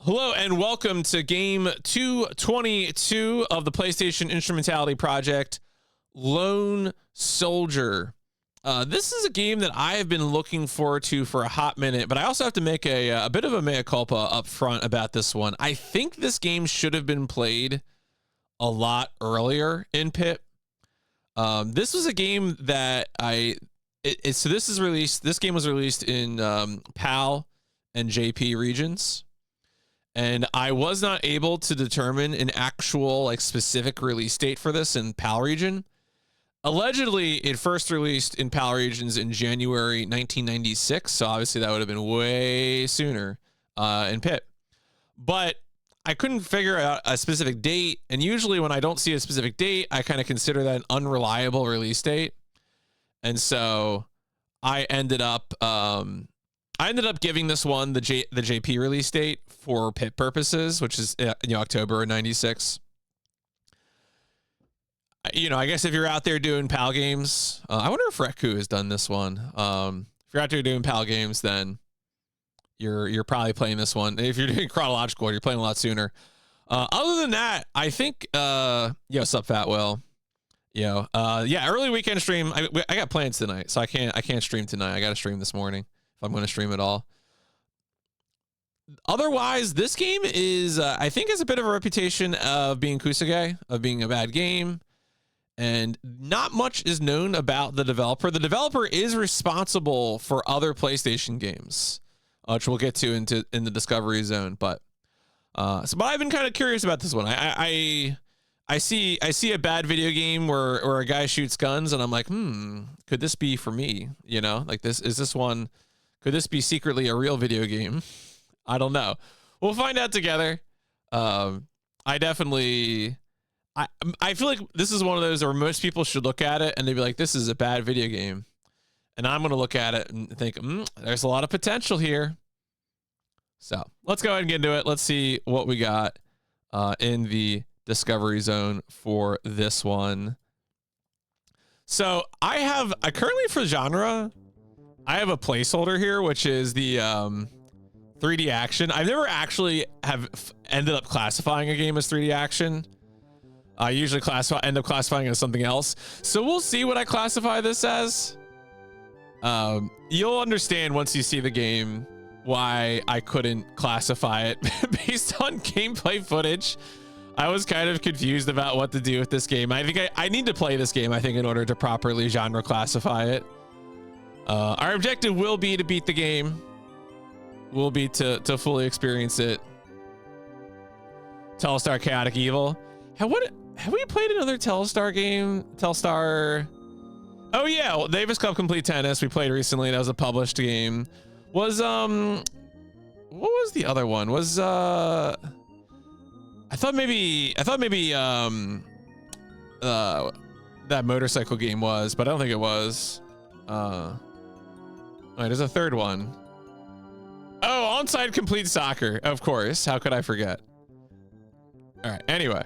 Hello and welcome to game 222 of the PlayStation Instrumentality Project, Lone Soldier. This is a game that I have been looking forward to for a hot minute, but I also have to make a bit of a mea culpa up front about this one. I think this game should have been played a lot earlier in PIP. This was a game that this game was released in PAL and JP regions. And I was not able to determine an actual specific release date for this in PAL region. Allegedly, it first released in PAL regions in January 1996. So obviously that would have been way sooner in PIP. But I couldn't figure out a specific date. And usually when I don't see a specific date, I kind of consider that an unreliable release date. And so I ended up giving this one the JP release date for PIP purposes, which is October 96. I guess if you're out there doing PAL games, I wonder if Reku has done this one. If you're out there doing PAL games, then you're probably playing this one. If you're doing chronological, you're playing a lot sooner. Other than that, I think sup Fat Will. Early weekend stream. I got plans tonight, so I can't stream tonight. I got to stream this morning if I'm going to stream at all. Otherwise, this game is I think has a bit of a reputation of being kusage, of being a bad game, and not much is known about the developer. The developer is responsible for other PlayStation games, which we'll get to in the Discovery Zone. But I've been kind of curious about this one. I see a bad video game where a guy shoots guns, and I'm like, could this be for me? Could this be secretly a real video game? I don't know. We'll find out together. I feel like this is one of those where most people should look at it and they'd be like, this is a bad video game. And I'm going to look at it and think, there's a lot of potential here. So let's go ahead and get into it. Let's see what we got in the Discovery Zone for this one. So I currently for genre, I have a placeholder here, which is the 3D action. I've never actually ended up classifying a game as 3D action. I usually end up classifying it as something else. So we'll see what I classify this as. You'll understand once you see the game why I couldn't classify it based on gameplay footage. I was kind of confused about what to do with this game. I think I need to play this game, I think, in order to properly genre classify it. Our objective will be to beat the game. Will be to fully experience it. Telstar Chaotic Evil. Have we played another Telstar game? Telstar. Oh yeah, Davis Cup Complete Tennis. We played recently. That was a published game. Was what was the other one? Was I thought maybe that motorcycle game was, but I don't think it was. All right, there's a third one. Oh, Onside Complete Soccer, of course. How could I forget? All right, anyway.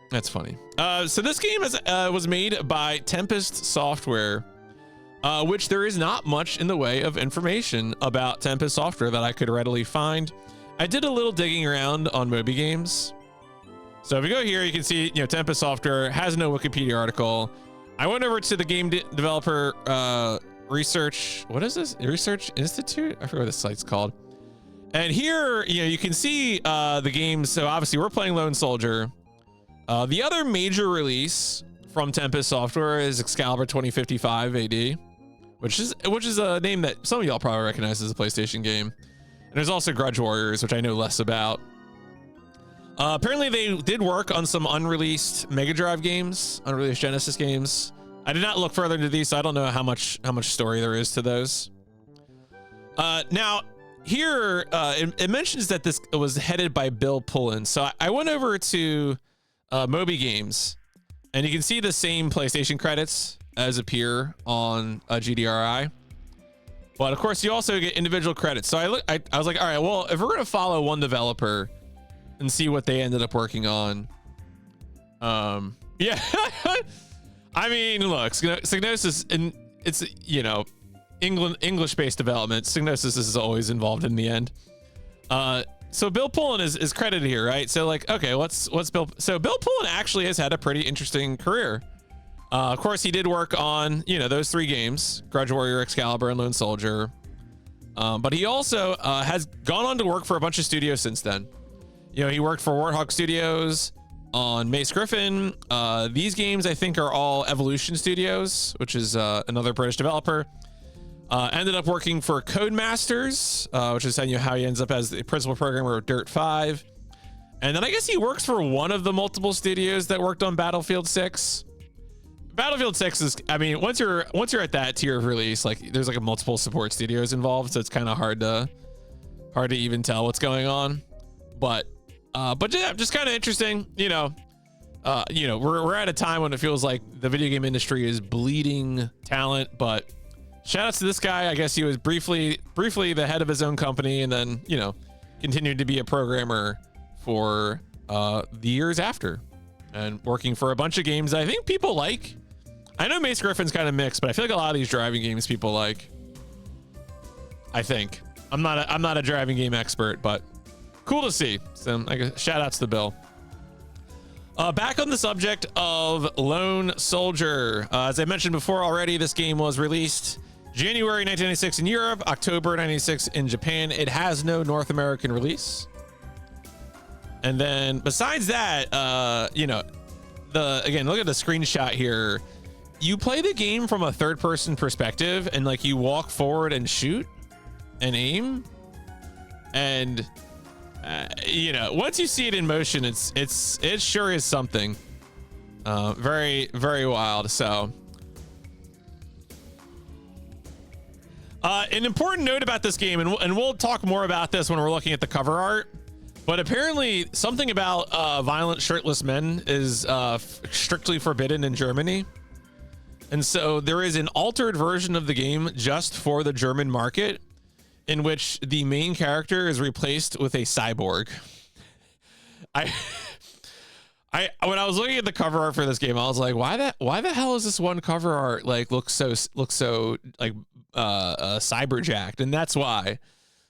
That's funny. So this game was made by Tempest Software, which there is not much in the way of information about Tempest Software that I could readily find. I did a little digging around on Moby Games. So if you go here, you can see, Tempest Software has no Wikipedia article. I went over to the game developer research. What is this? Research Institute? I forget what this site's called. And here, you can see the game. So obviously we're playing Lone Soldier. The other major release from Tempest Software is Excalibur 2055 AD, which is a name that some of y'all probably recognize as a PlayStation game. And there's also Grudge Warriors, which I know less about. Apparently they did work on some unreleased Mega Drive games, unreleased Genesis games. I did not look further into these, so I don't know how much story there is to those. Now here it mentions that this was headed by Bill Pullen. So I went over to Moby Games, and you can see the same PlayStation credits as appear on GDRI. But of course, you also get individual credits. So I was like, all right, well, if we're gonna follow one developer and see what they ended up working on, yeah. I mean, look, Psygnosis, and it's English-based development. Psygnosis is always involved in the end. So Bill Pullen is credited here, right? So like, okay, what's Bill? So Bill Pullen actually has had a pretty interesting career. Of course, he did work on, you know, those 3 games, Grudge Warrior, Excalibur, and Lone Soldier. But he also has gone on to work for a bunch of studios since then. You know, he worked for Warthog Studios on Mace Griffin. These games, I think, are all Evolution Studios, which is another British developer. Ended up working for Codemasters, which is how he ends up as the principal programmer of Dirt 5. And then I guess he works for one of the multiple studios that worked on Battlefield 6. Battlefield 6 is, I mean, once you're at that tier of release, like there's like a multiple support studios involved, so it's kind of hard to even tell what's going on. But yeah, just kind of interesting, you know. We're at a time when it feels like the video game industry is bleeding talent, but shout outs to this guy. I guess he was briefly the head of his own company, and then, you know, continued to be a programmer for the years after, and working for a bunch of games that I think people like. I know Mace Griffin's kind of mixed, but I feel like a lot of these driving games people like. I think I'm not a driving game expert, but cool to see. So I guess shout outs to Bill. Back on the subject of Lone Soldier, as I mentioned before already, this game was released January 1996 in Europe, October 96 in Japan. It has no North American release. And then besides that, you know, again, look at the screenshot here. You play the game from a third-person perspective, and like you walk forward and shoot and aim, and you know, once you see it in motion, it sure is something. Very, very wild. So an important note about this game, and we'll talk more about this when we're looking at the cover art, but apparently something about violent shirtless men is strictly forbidden in Germany. And so there is an altered version of the game just for the German market, in which the main character is replaced with a cyborg. When I was looking at the cover art for this game, I was like, why the hell is this one cover art like looks so like cyberjacked? And that's why.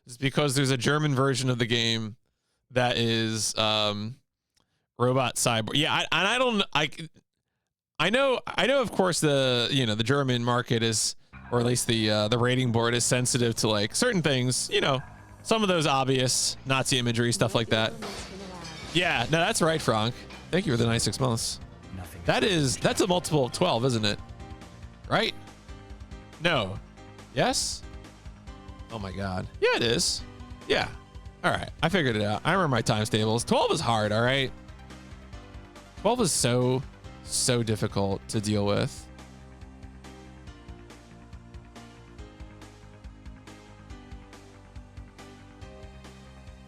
It's because there's a German version of the game that is robot cyborg. Yeah, I know of course the German market is, or at least the rating board is sensitive to like certain things, you know, some of those obvious Nazi imagery, stuff like that. Yeah, no, that's right, Frank. Thank you for the nice 6 months. That's a multiple of 12, isn't it? Right? No. Yes? Oh my God. Yeah, it is. Yeah. All right. I figured it out. I remember my times tables. 12 is hard. All right. 12 is so difficult to deal with.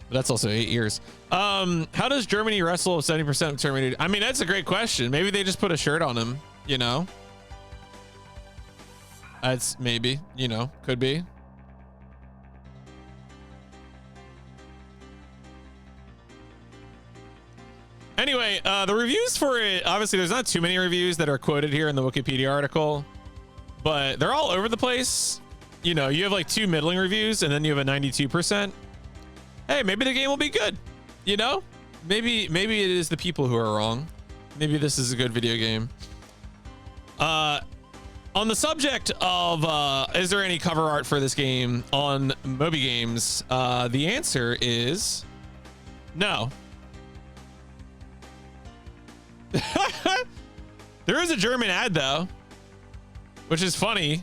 But that's also 8 years. How does Germany wrestle with 70% Terminated? I mean, that's a great question. Maybe they just put a shirt on him, you know? That's maybe, you know, could be. Anyway, the reviews for it, obviously there's not too many reviews that are quoted here in the Wikipedia article, but they're all over the place. You know, you have like 2 middling reviews and then you have a 92%. Hey, maybe the game will be good. You know, maybe it is the people who are wrong. Maybe this is a good video game. On the subject of is there any cover art for this game on Moby Games, the answer is no. There is a German ad though, which is funny.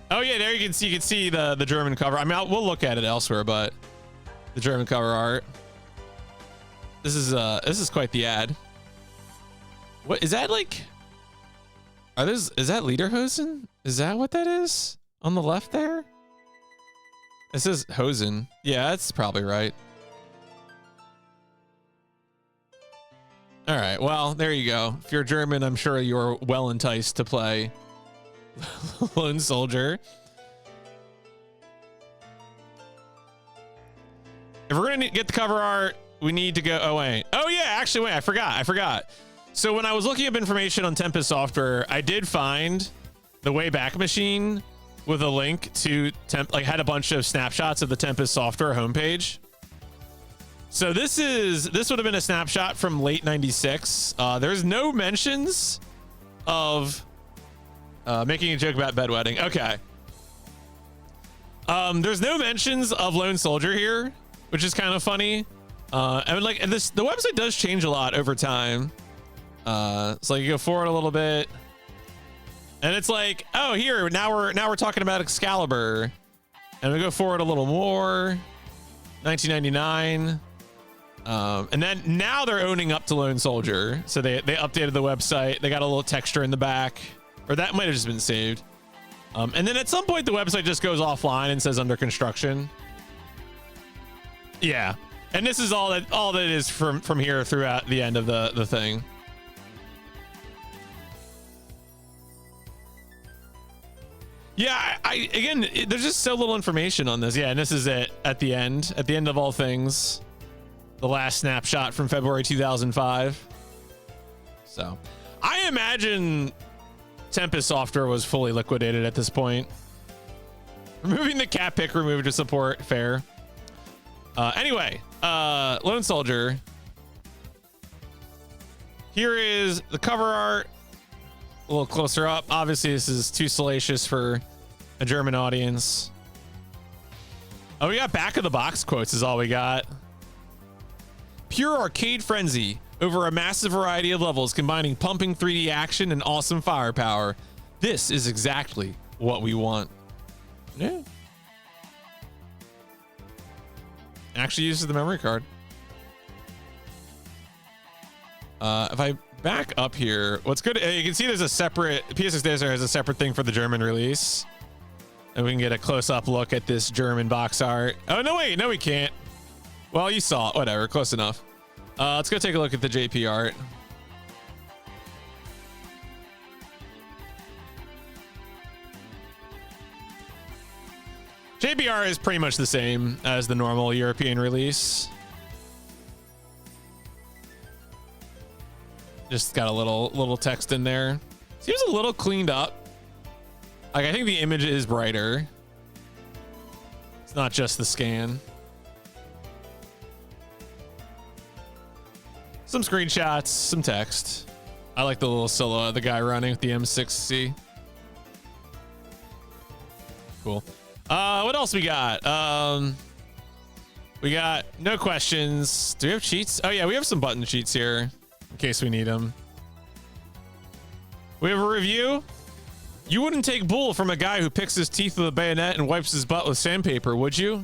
Oh yeah, there you can see the German cover. I mean, we'll look at it elsewhere, but the German cover art. This is quite the ad. What is that like? Is that Lederhosen? Is that what that is on the left there? It says Hosen. Yeah, that's probably right. All right, well, there you go. If you're German, I'm sure you're well enticed to play Lone Soldier. If we're gonna get the cover art, we need to go. Oh wait. Oh yeah, actually wait. I forgot. So when I was looking up information on Tempest software, I did find the Wayback Machine with a link to had a bunch of snapshots of the Tempest software homepage. So this would have been a snapshot from late 96. There's no mentions of making a joke about bedwetting. Okay. There's no mentions of Lone Soldier here, which is kind of funny. And like, and the website does change a lot over time. So you go forward a little bit, and it's like, oh, here now we're talking about Excalibur, and we go forward a little more, 1999, and then now they're owning up to Lone Soldier. So they updated the website. They got a little texture in the back, or that might have just been saved. And then at some point the website just goes offline and says under construction. Yeah, and this is all that is from here throughout the end of the thing. Yeah, again, there's just so little information on this. Yeah, and this is it at the end of all things. The last snapshot from February 2005. So, I imagine Tempest software was fully liquidated at this point. Removing the cat pick removed to support, fair. Anyway, Lone Soldier. Here is the cover art. A little closer up. Obviously, this is too salacious for a German audience. Oh, we got back of the box quotes is all we got. Pure arcade frenzy over a massive variety of levels, combining pumping 3D action and awesome firepower. This is exactly what we want. Yeah. Actually uses the memory card. If I back up here, what's good, you can see there's a separate, PSX Desert has a separate thing for the German release. And we can get a close-up look at this German box art. Oh, no, wait, no, we can't. Well, you saw it, whatever, close enough. Let's go take a look at the JP art. JPR is pretty much the same as the normal European release. Just got a little text in there. Seems a little cleaned up. Like, I think the image is brighter. It's not just the scan. Some screenshots, some text. I like the little silhouette of the guy running with the M6C. Cool. What else we got? We got no questions. Do we have cheats? Oh yeah, we have some button cheats here in case we need them. We have a review. You wouldn't take bull from a guy who picks his teeth with a bayonet and wipes his butt with sandpaper, would you?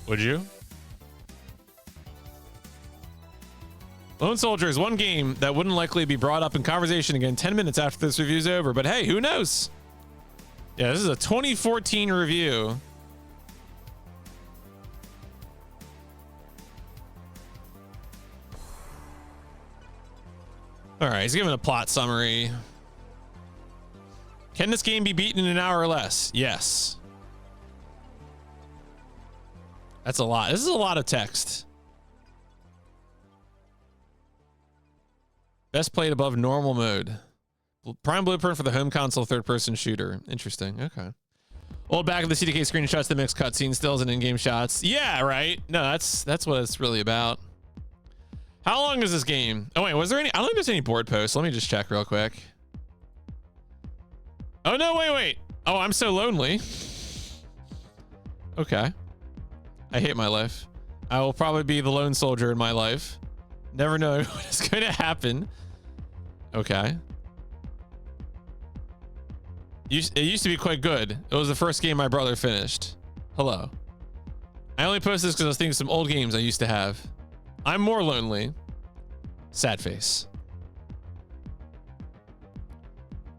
Would you? Lone Soldier is one game that wouldn't likely be brought up in conversation again 10 minutes after this review's over, but hey, who knows? Yeah, this is a 2014 review. All right, he's giving a plot summary. Can this game be beaten in an hour or less? Yes. That's a lot. This is a lot of text. Best played above normal mode. Prime blueprint for the home console third-person shooter. Interesting. Okay. Old back of the CDK screenshots that mix cutscene stills and in-game shots. Yeah, right. No, that's what it's really about. How long is this game? Oh wait, was there any? I don't think there's any board posts. Let me just check real quick. Oh no, wait. Oh, I'm so lonely. Okay. I hate my life. I will probably be the lone soldier in my life. Never know what is going to happen. Okay. It used to be quite good. It was the first game my brother finished. Hello. I only posted this because I was thinking of some old games I used to have. I'm more lonely. Sad face.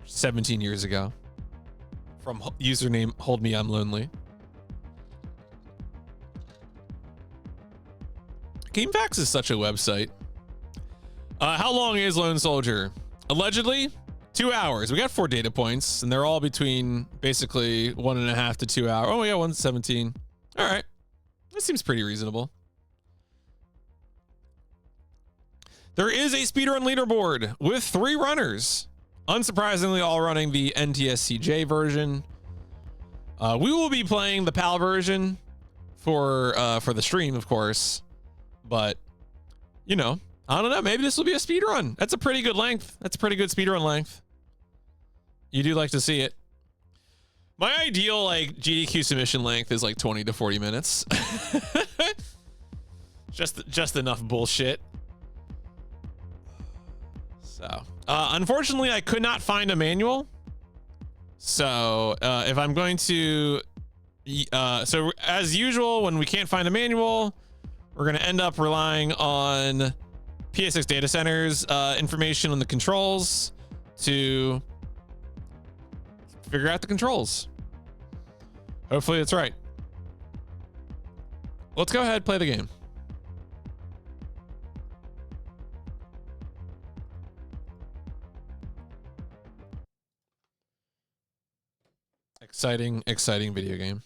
17 years ago. From username Hold Me I'm Lonely. GameFAQs is such a website. How long is Lone Soldier? Allegedly, 2 hours. We got 4 data points, and they're all between basically 1.5 to 2 hours. Oh, we got 117. All right. That seems pretty reasonable. There is a speedrun leaderboard with 3 runners. Unsurprisingly, all running the NTSCJ version. We will be playing the PAL version for the stream, of course. but you know, I don't know. Maybe this will be a speed run. That's a pretty good length. That's a pretty good speed run length. You do like to see it. My ideal like GDQ submission length is like 20 to 40 minutes. just enough bullshit. So, unfortunately, I could not find a manual. So, if I'm going to, so as usual, when we can't find a manual, we're going to end up relying on PSX data centers, information on the controls to figure out the controls. Hopefully it's right. Let's go ahead and play the game. Exciting video game.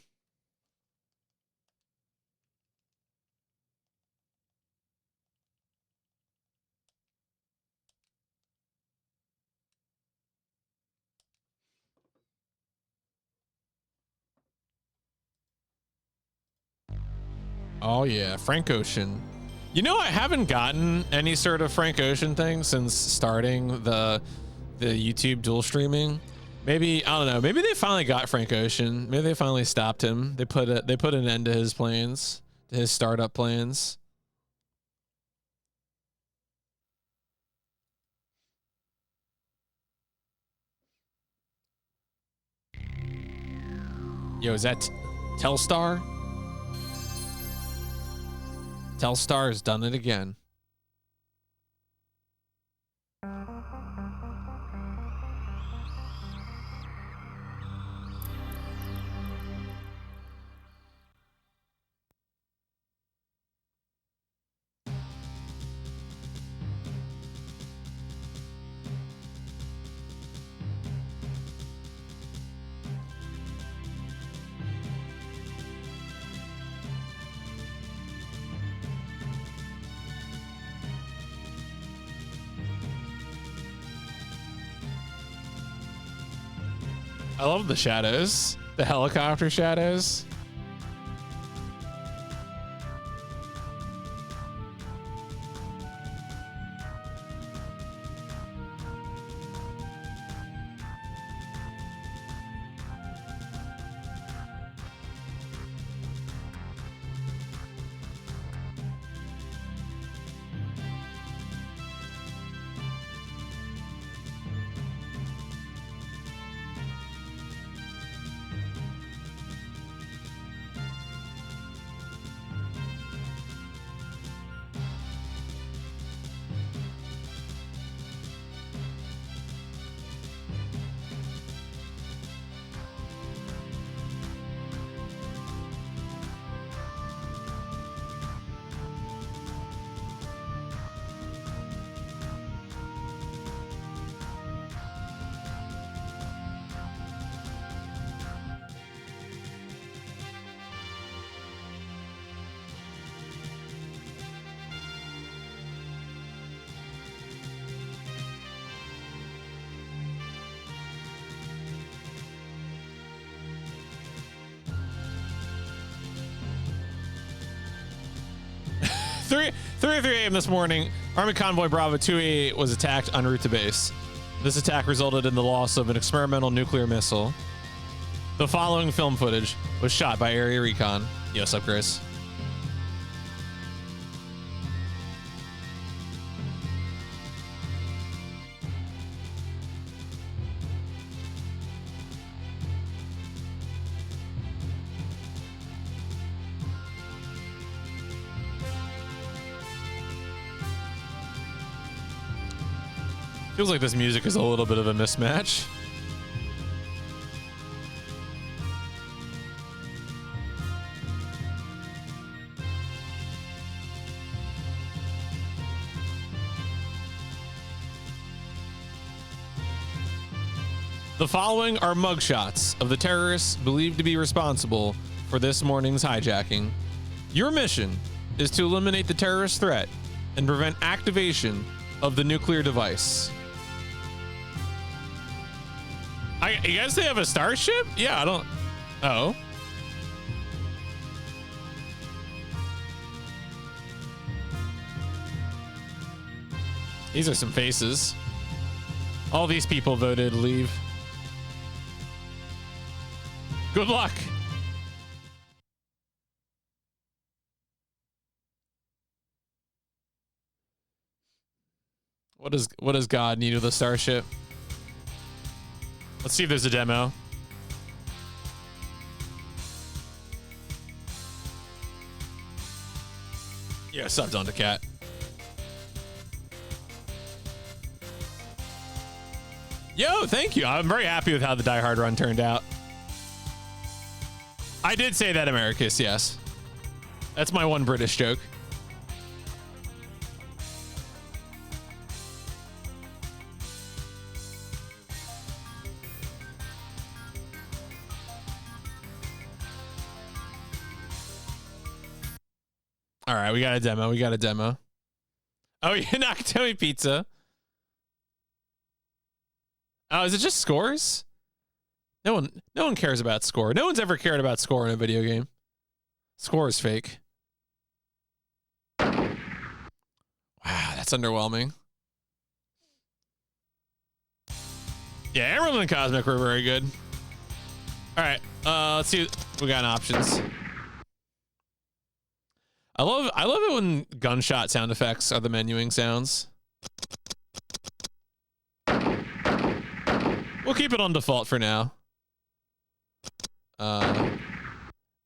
Oh yeah, Frank Ocean. You know, I haven't gotten any sort of Frank Ocean thing since starting the YouTube dual streaming. Maybe, I don't know, maybe they finally got Frank Ocean. Maybe they finally stopped him. They put an end to his plans, to his startup plans. Yo, is that Telstar? Telstar has done it again. I love the shadows, the helicopter shadows. Three a.m. this morning, Army Convoy Bravo 288 was attacked en route to base. This attack resulted in the loss of an experimental nuclear missile. The following film footage was shot by Area Recon. Yes, up, Chris. Feels like this music is a little bit of a mismatch. The following are mugshots of the terrorists believed to be responsible for this morning's hijacking. Your mission is to eliminate the terrorist threat and prevent activation of the nuclear device. I guess they have a starship? Yeah, I don't... Oh. These are some faces. All these people voted leave. Good luck. What does God need with a starship? Let's see if there's a demo. Yeah, subbed onto Cat. Yo, thank you. I'm very happy with how the Die Hard run turned out. I did say that, Americus, yes. That's my one British joke. All right, we got a demo. We got a demo. Oh, yeah, Nakatomi Pizza. Oh, is it just scores? No one cares about score. No one's ever cared about score in a video game. Score is fake. Wow, that's underwhelming. Yeah, Emerald and Cosmic were very good. All right, let's see what we got in options. I love it when gunshot sound effects are the menuing sounds. We'll keep it on default for now.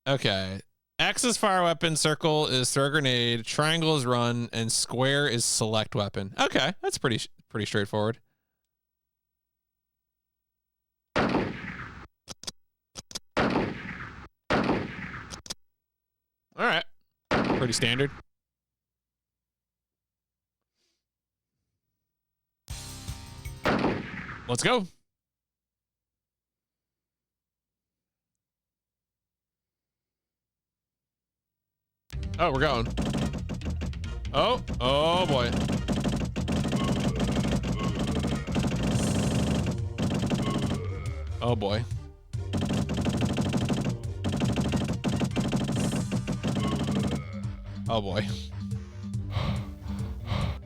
Okay. X is fire weapon, circle is throw grenade, triangle is run, and square is select weapon. Okay, that's pretty straightforward. All right. Pretty standard. Let's go. Oh, we're going. Oh boy. Oh boy. Oh boy.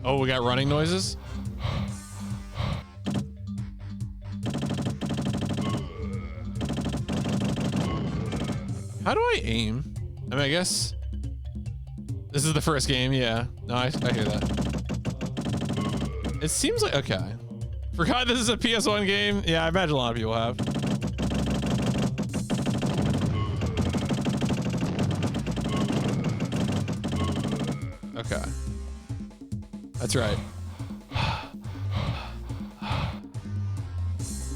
Oh, we got running noises. How do I aim? I mean, I guess this is the first game. Yeah. No, I hear that. It seems like, okay. Forgot this is a PS1 game. Yeah, I imagine a lot of people have. Okay. That's right.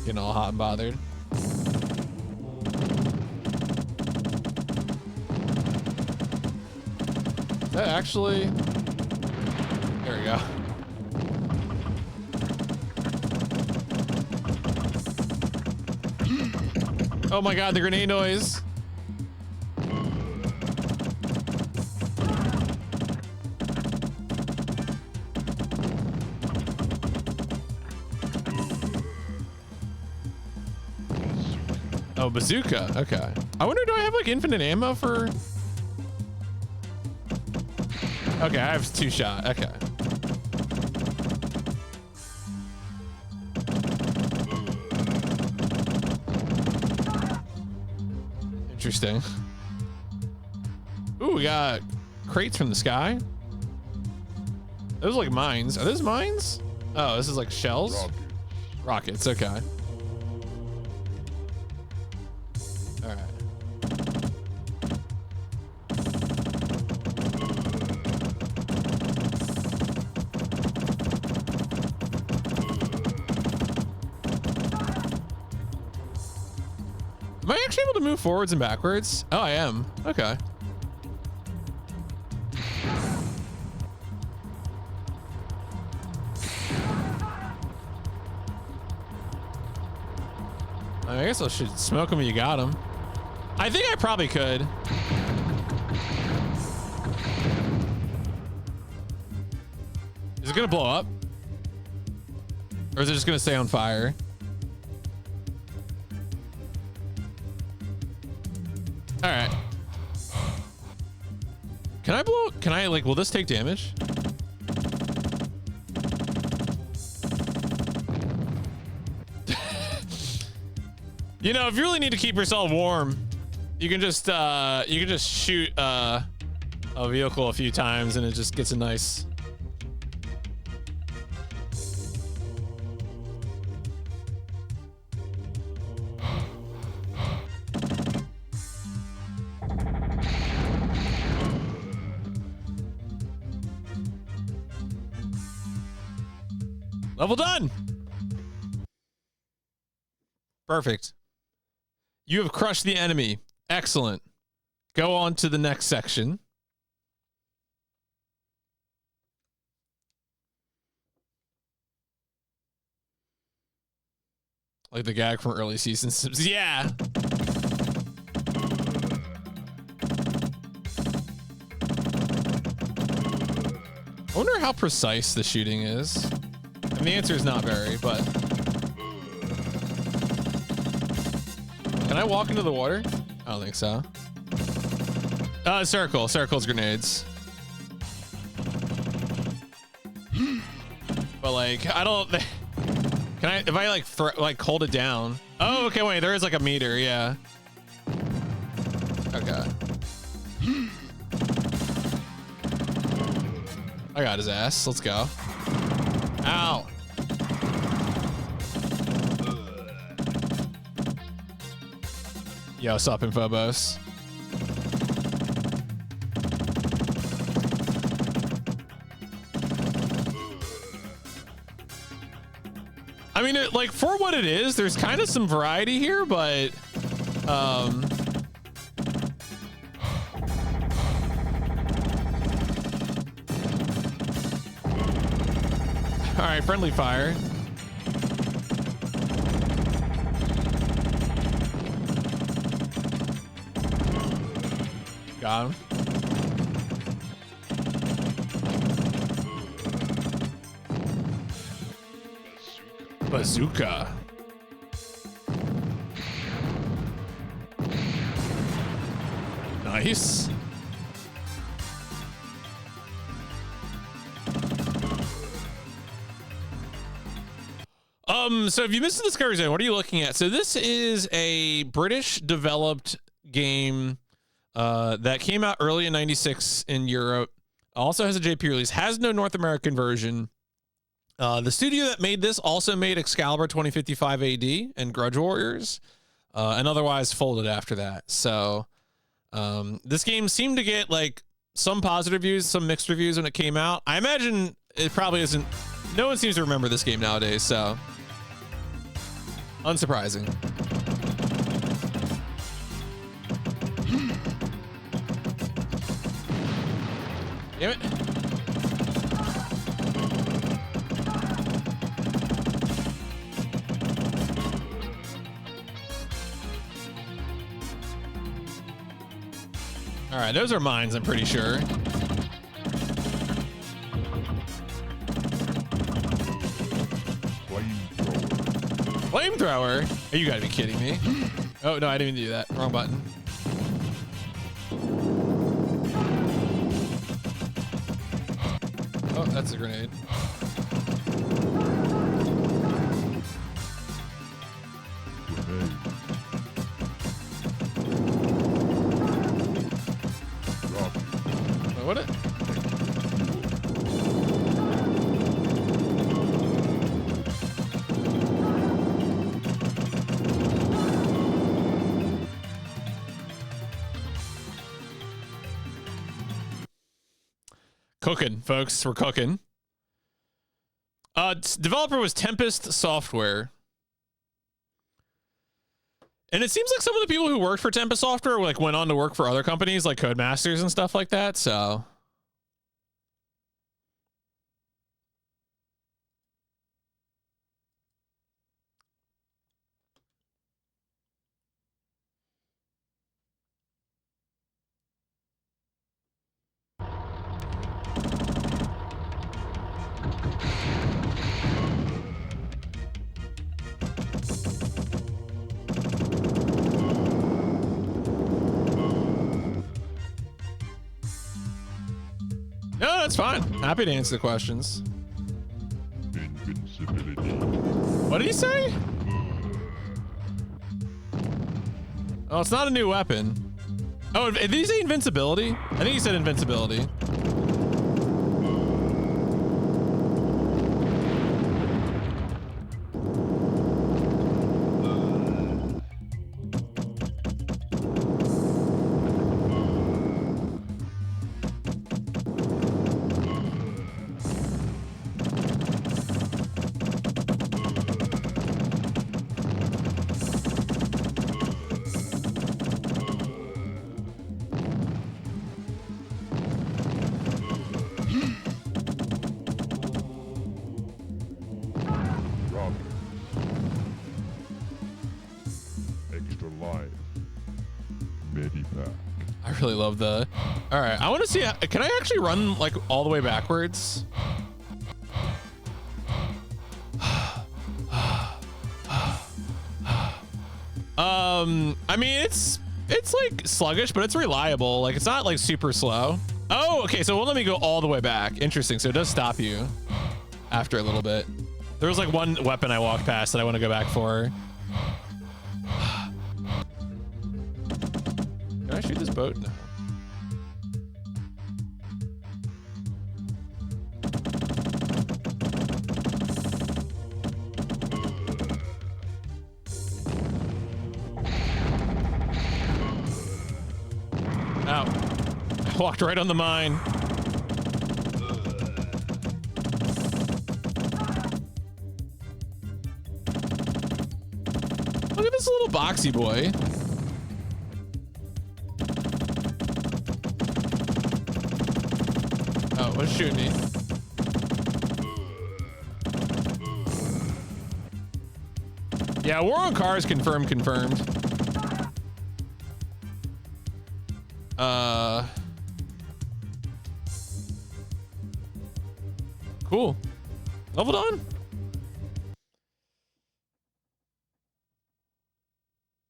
Getting all hot and bothered. That actually... There we go. Oh my god, the grenade noise. Oh, bazooka. Okay. I wonder, do I have like infinite ammo for... Okay, I have 2 shot. Okay. Interesting. Ooh, we got crates from the sky. Those are like mines. Are those mines? Oh, this is like shells? Rockets, okay. All right. Am I actually able to move forwards and backwards? Oh, I am. Okay. I guess I should smoke him when you got him. I think I probably could. Is it gonna blow up? Or is it just gonna stay on fire? All right. Can I blow? Can I like, will this take damage? You know, if you really need to keep yourself warm, you can just shoot a vehicle a few times and it just gets a nice. Level done. Perfect. You have crushed the enemy. Excellent. Go on to the next section. Like the gag from early seasons. Yeah. I wonder how precise the shooting is. And the answer is not very, but. Can I walk into the water? I don't think so. Circle. Circle's grenades. But like, I don't. Can I? If I like hold it down? Oh, okay. Wait, there is like a meter. Yeah. Okay. I got his ass. Let's go. Ow. Yo, what's up, Infobos? I mean, like, for what it is, there's kind of some variety here, but all right, friendly fire. Got him. Bazooka. Nice. So if you missed the Discovery Zone, what are you looking at? So this is a British developed game that came out early in '96 in Europe. Also has a JP release, has no North American version. The studio that made this also made Excalibur 2055 AD and Grudge Warriors, and otherwise folded after that. So this game seemed to get like some positive reviews, some mixed reviews when it came out. I imagine it probably isn't. No one seems to remember this game nowadays, so unsurprising. Damn it. All right, those are mines, I'm pretty sure. Flamethrower? Oh, you gotta be kidding me. Oh, no, I didn't even do that. Wrong button. Oh, that's a grenade. What it? Cooking, folks. We're cooking. Developer was Tempest Software. And it seems like some of the people who worked for Tempest Software like went on to work for other companies like Codemasters and stuff like that. So no, that's fine. Happy to answer the questions. Invincibility. What did he say? Oh, it's not a new weapon. Oh, did he say invincibility? I think he said invincibility. I really love the. All right, I want to see. Can I actually run like all the way backwards? I mean, it's like sluggish, but it's reliable. Like it's not like super slow. Oh, okay. So it won't let me go all the way back. Interesting. So it does stop you after a little bit. There was like one weapon I walked past that I want to go back for. Can I shoot this boat? No. Ow. I walked right on the mine. Look at this little boxy boy. Oh, what's shooting me? Yeah, war on cars confirmed. Cool. Leveled on.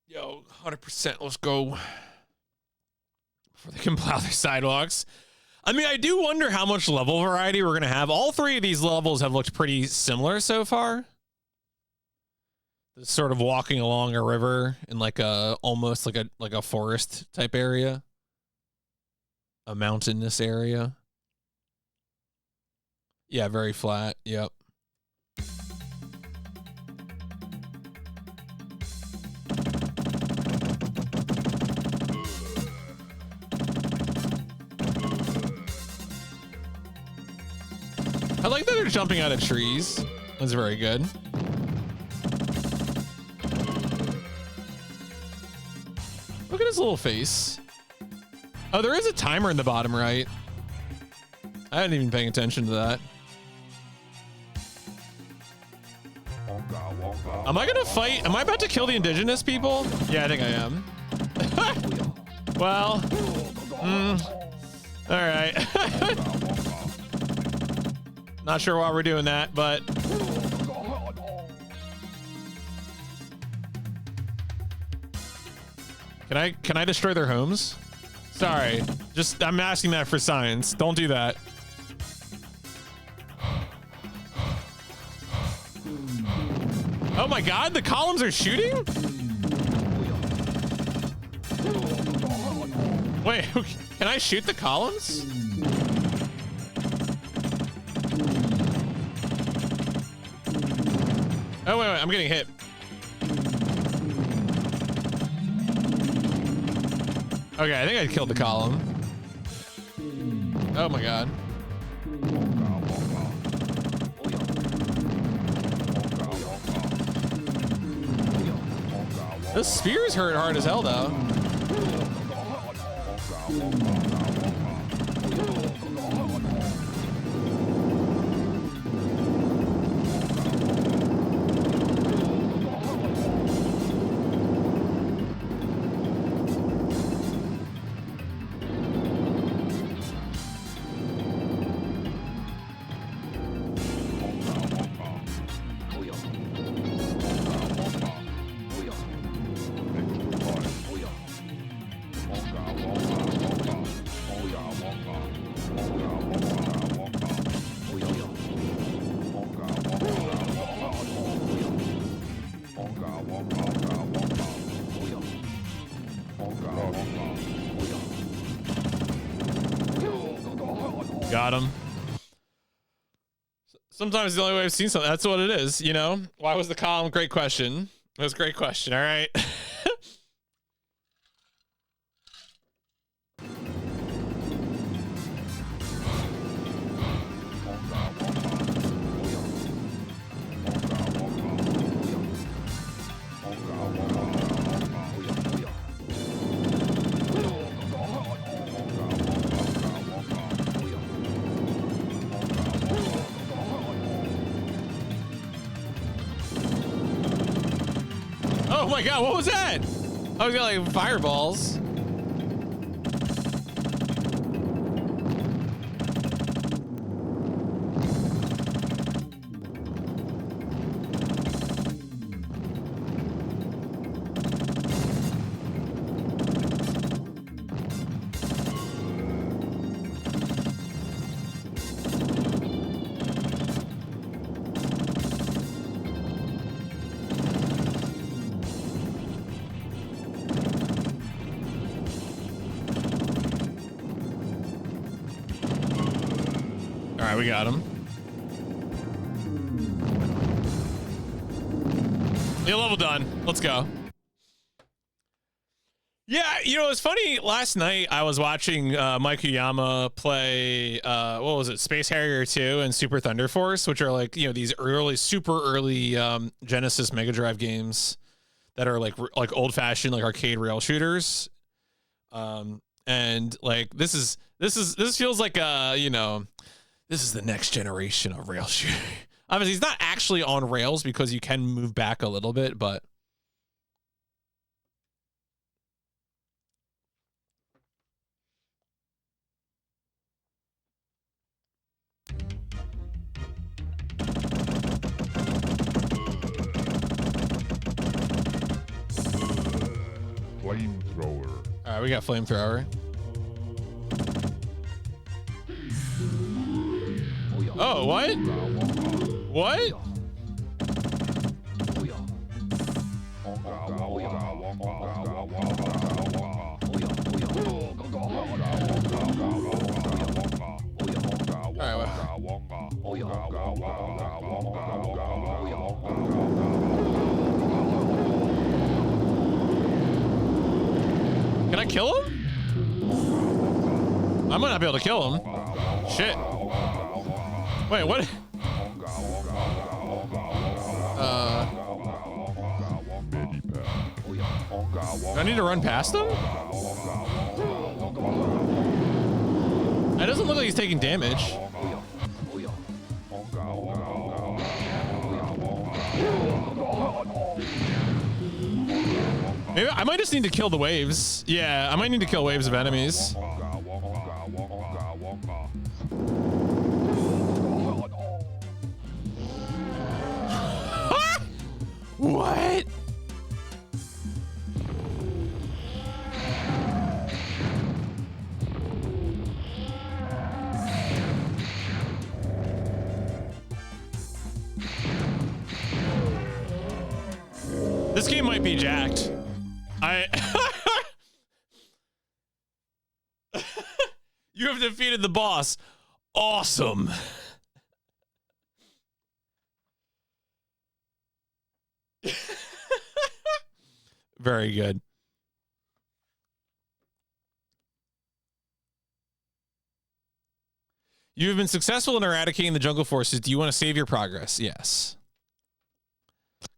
Yo, 100%. Let's go. Before they can plow their sidewalks. I mean, I do wonder how much level variety we're going to have. All three of these levels have looked pretty similar so far. This sort of walking along a river in like a almost like a forest type area. A mountainous area. Yeah, very flat. Yep. I like that they're jumping out of trees. That's very good. Look at his little face. Oh, there is a timer in the bottom right. I hadn't even paying attention to that. Am I gonna fight? Am I about to kill the indigenous people? Yeah, I think I am. Well, all right. Not sure why we're doing that, but can I destroy their homes? Sorry, just I'm asking that for science. Don't do that. Oh my God, the columns are shooting? Wait, can I shoot the columns? Oh, wait, I'm getting hit. Okay, I think I killed the column. Oh my God. Those spears hurt hard as hell, though. Got him. Sometimes the only way I've seen something, that's what it is, you know? Why was the column? Great question. It was a great question, all right? Oh my god, what was that? I was got like fireballs. We got him. Yeah, level done. Let's go. Yeah, you know, it's funny. Last night I was watching Mike Uyama play, what was it, Space Harrier 2 and Super Thunder Force, which are like, you know, these early, super early Genesis Mega Drive games that are like old-fashioned, like arcade rail shooters. And like this feels like you know, this is the next generation of rail shooting. Obviously, he's not actually on rails because you can move back a little bit, but Flamethrower. all right, we got flamethrower. Oh, what? What? Can I kill him? I might not be able to kill him. Shit. Wait, what? Do I need to run past him? It doesn't look like he's taking damage. Maybe I might just need to kill the waves. Yeah, I might need to kill waves of enemies. What? This game might be jacked. You have defeated the boss. Awesome. Very good. You have been successful in eradicating the jungle forces. Do you want to save your progress? Yes.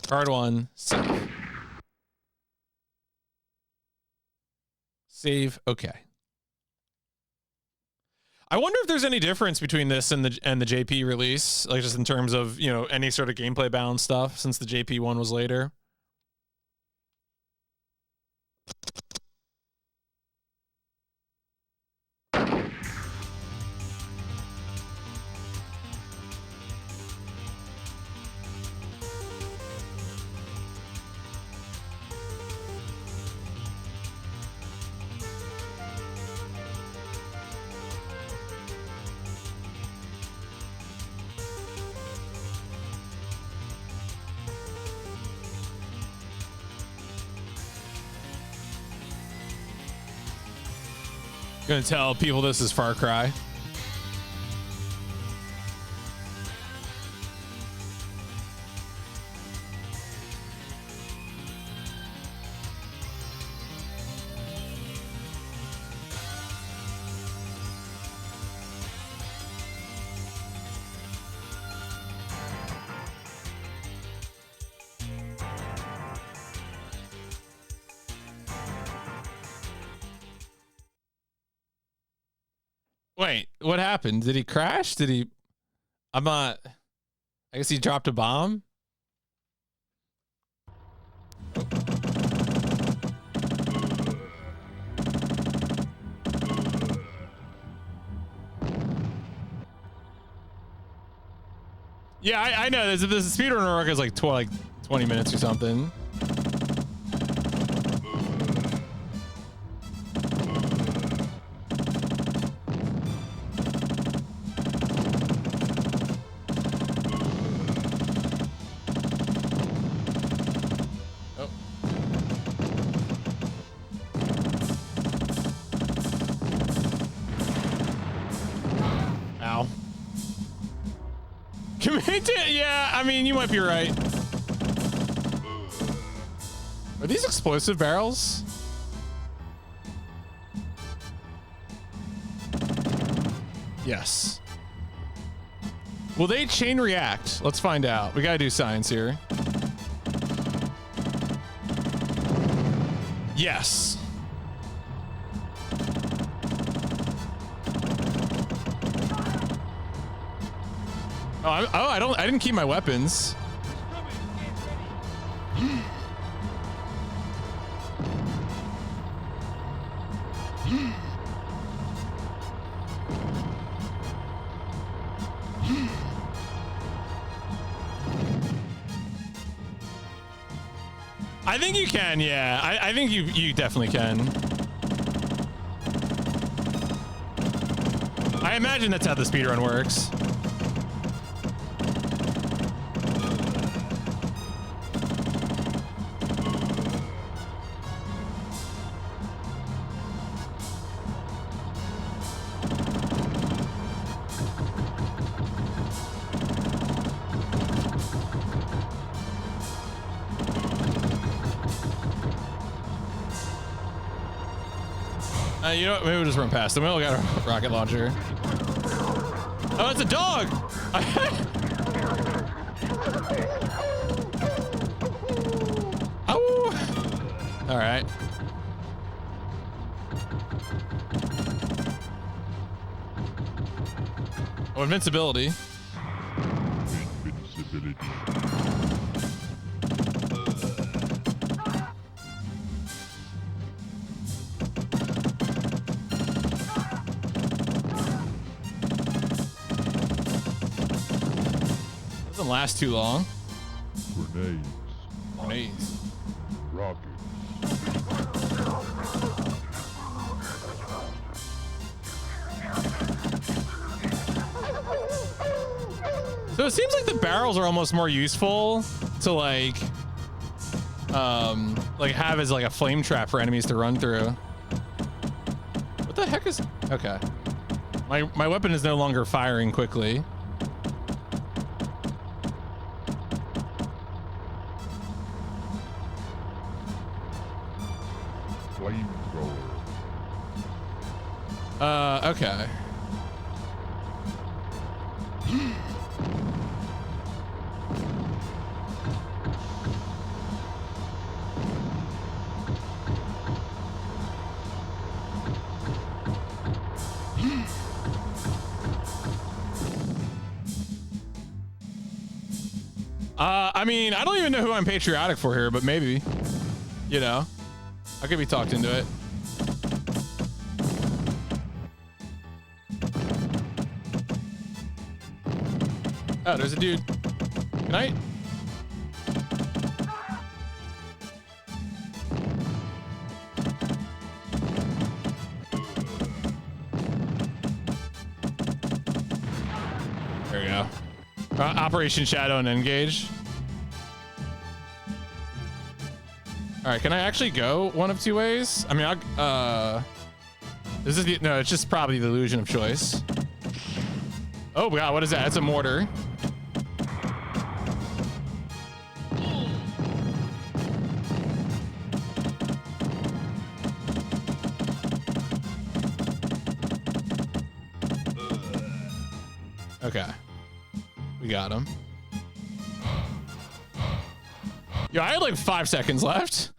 Card 1. Save. Save. Okay. I wonder if there's any difference between this and the JP release, like just in terms of, you know, any sort of gameplay balance stuff, since the JP one was later. Gonna tell people this is Far Cry. Wait, what happened? Did he crash? Did he? I'm not. I guess he dropped a bomb. Yeah, I know. This speedrun work is like 20 minutes or something. Oh. Ow. Yeah, I mean, you might be right. Are these explosive barrels? Yes. Will they chain react? Let's find out. We gotta do science here. Yes. I didn't keep my weapons. I think you can, yeah. I think you definitely can. I imagine that's how the speedrun works. You know what? Maybe we'll just run past them. We all got a rocket launcher. Oh, it's a dog! Oh! All right. Oh, invincibility. Doesn't last too long. Grenades. Rockets. So it seems like the barrels are almost more useful to like have as like a flame trap for enemies to run through. What the heck is? Okay. My weapon is no longer firing quickly. Okay. I mean, I don't even know who I'm patriotic for here, but maybe, you know, I could be talked into it. Oh, there's a dude. Good night. There we go. Operation Shadow and Engage. All right, can I actually go one of two ways? I mean, this is the, no, it's just probably the illusion of choice. Oh God, what is that? It's a mortar. Okay, we got him. Yo, I had like 5 seconds left.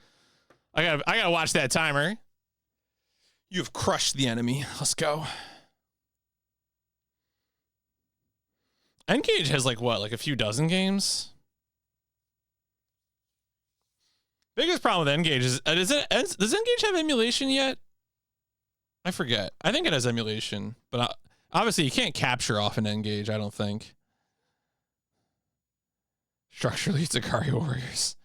I gotta watch that timer. You've crushed the enemy. Let's go. N-Gage has like what, like a few dozen games? Biggest problem with N-Gage is, does N-Gage have emulation yet? I forget. I think it has emulation, but obviously you can't capture off an N-Gage, I don't think. Structurally, it's Ikari Warriors.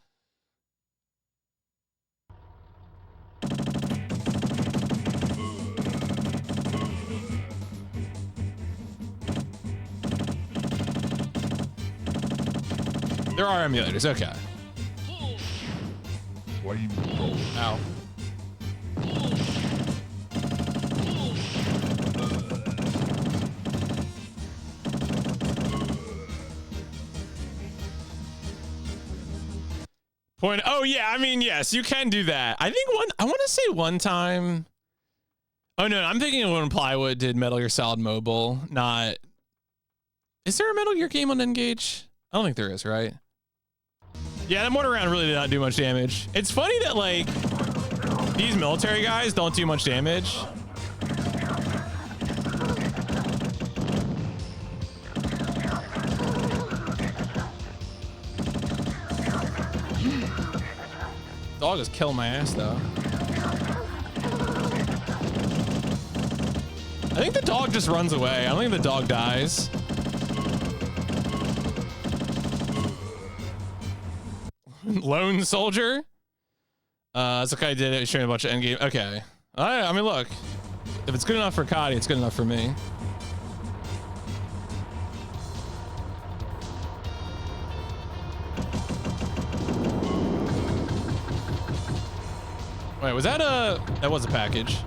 There are emulators, okay. Ow. Point. Oh yeah, I mean, yes, you can do that. I think I want to say one time. Oh no, I'm thinking of when Plywood did Metal Gear Solid Mobile. Not. Is there a Metal Gear game on N-Gage? I don't think there is, right? Yeah, that mortar round really did not do much damage. It's funny that like these military guys don't do much damage. Dog is killing my ass though. I think the dog just runs away. I don't think the dog dies. Lone soldier. That's okay. I did it. Showing a bunch of endgame. Okay. I mean, look. If it's good enough for Cotty, it's good enough for me. Wait, was that a... That was a package.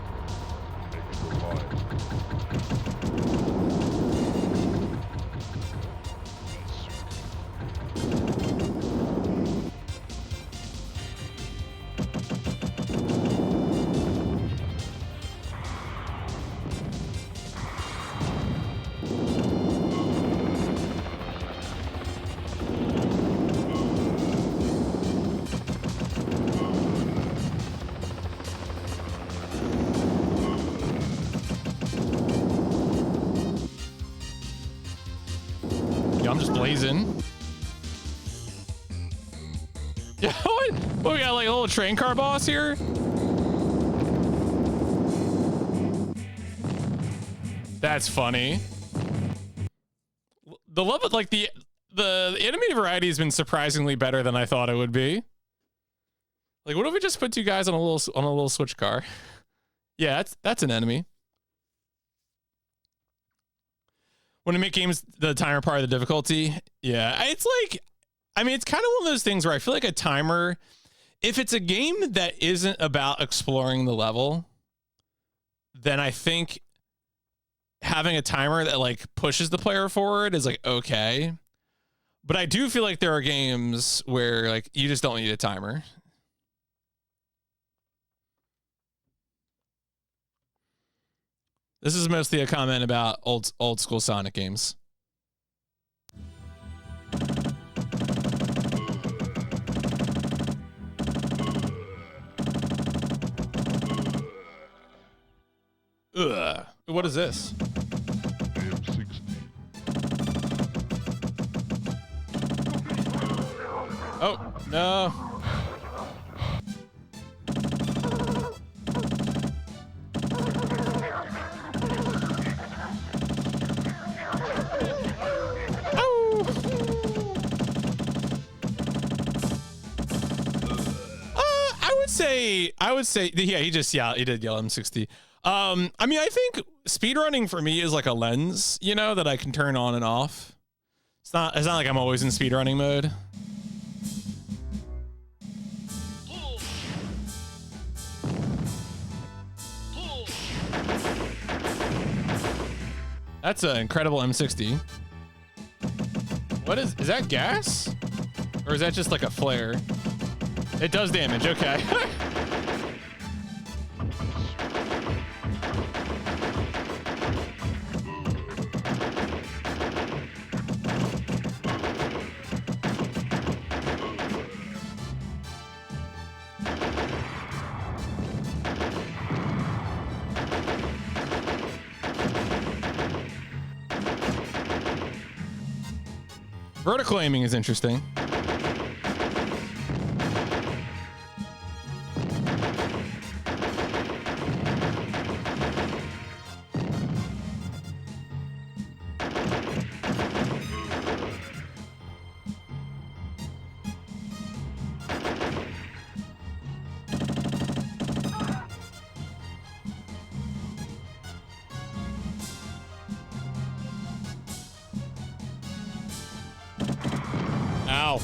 I'm just blazing. Yeah, what we got, like a little train car boss here? That's funny. The love of like the enemy variety has been surprisingly better than I thought it would be. Like, what if we just put two guys on a little switch car? Yeah, that's an enemy. When you make games the timer part of the difficulty, yeah, it's like, I mean, it's kind of one of those things where I feel like a timer, if it's a game that isn't about exploring the level, then I think having a timer that like pushes the player forward is like okay. But I do feel like there are games where like you just don't need a timer. This is mostly a comment about old school Sonic games. Ugh. What is this? Oh, no. I would say, yeah, he did yell M60. I mean, I think speedrunning for me is like a lens, you know, that I can turn on and off. It's not like I'm always in speedrunning mode. That's an incredible M60. What is that gas? Or is that just like a flare? It does damage, okay. Vertical aiming is interesting. Ow.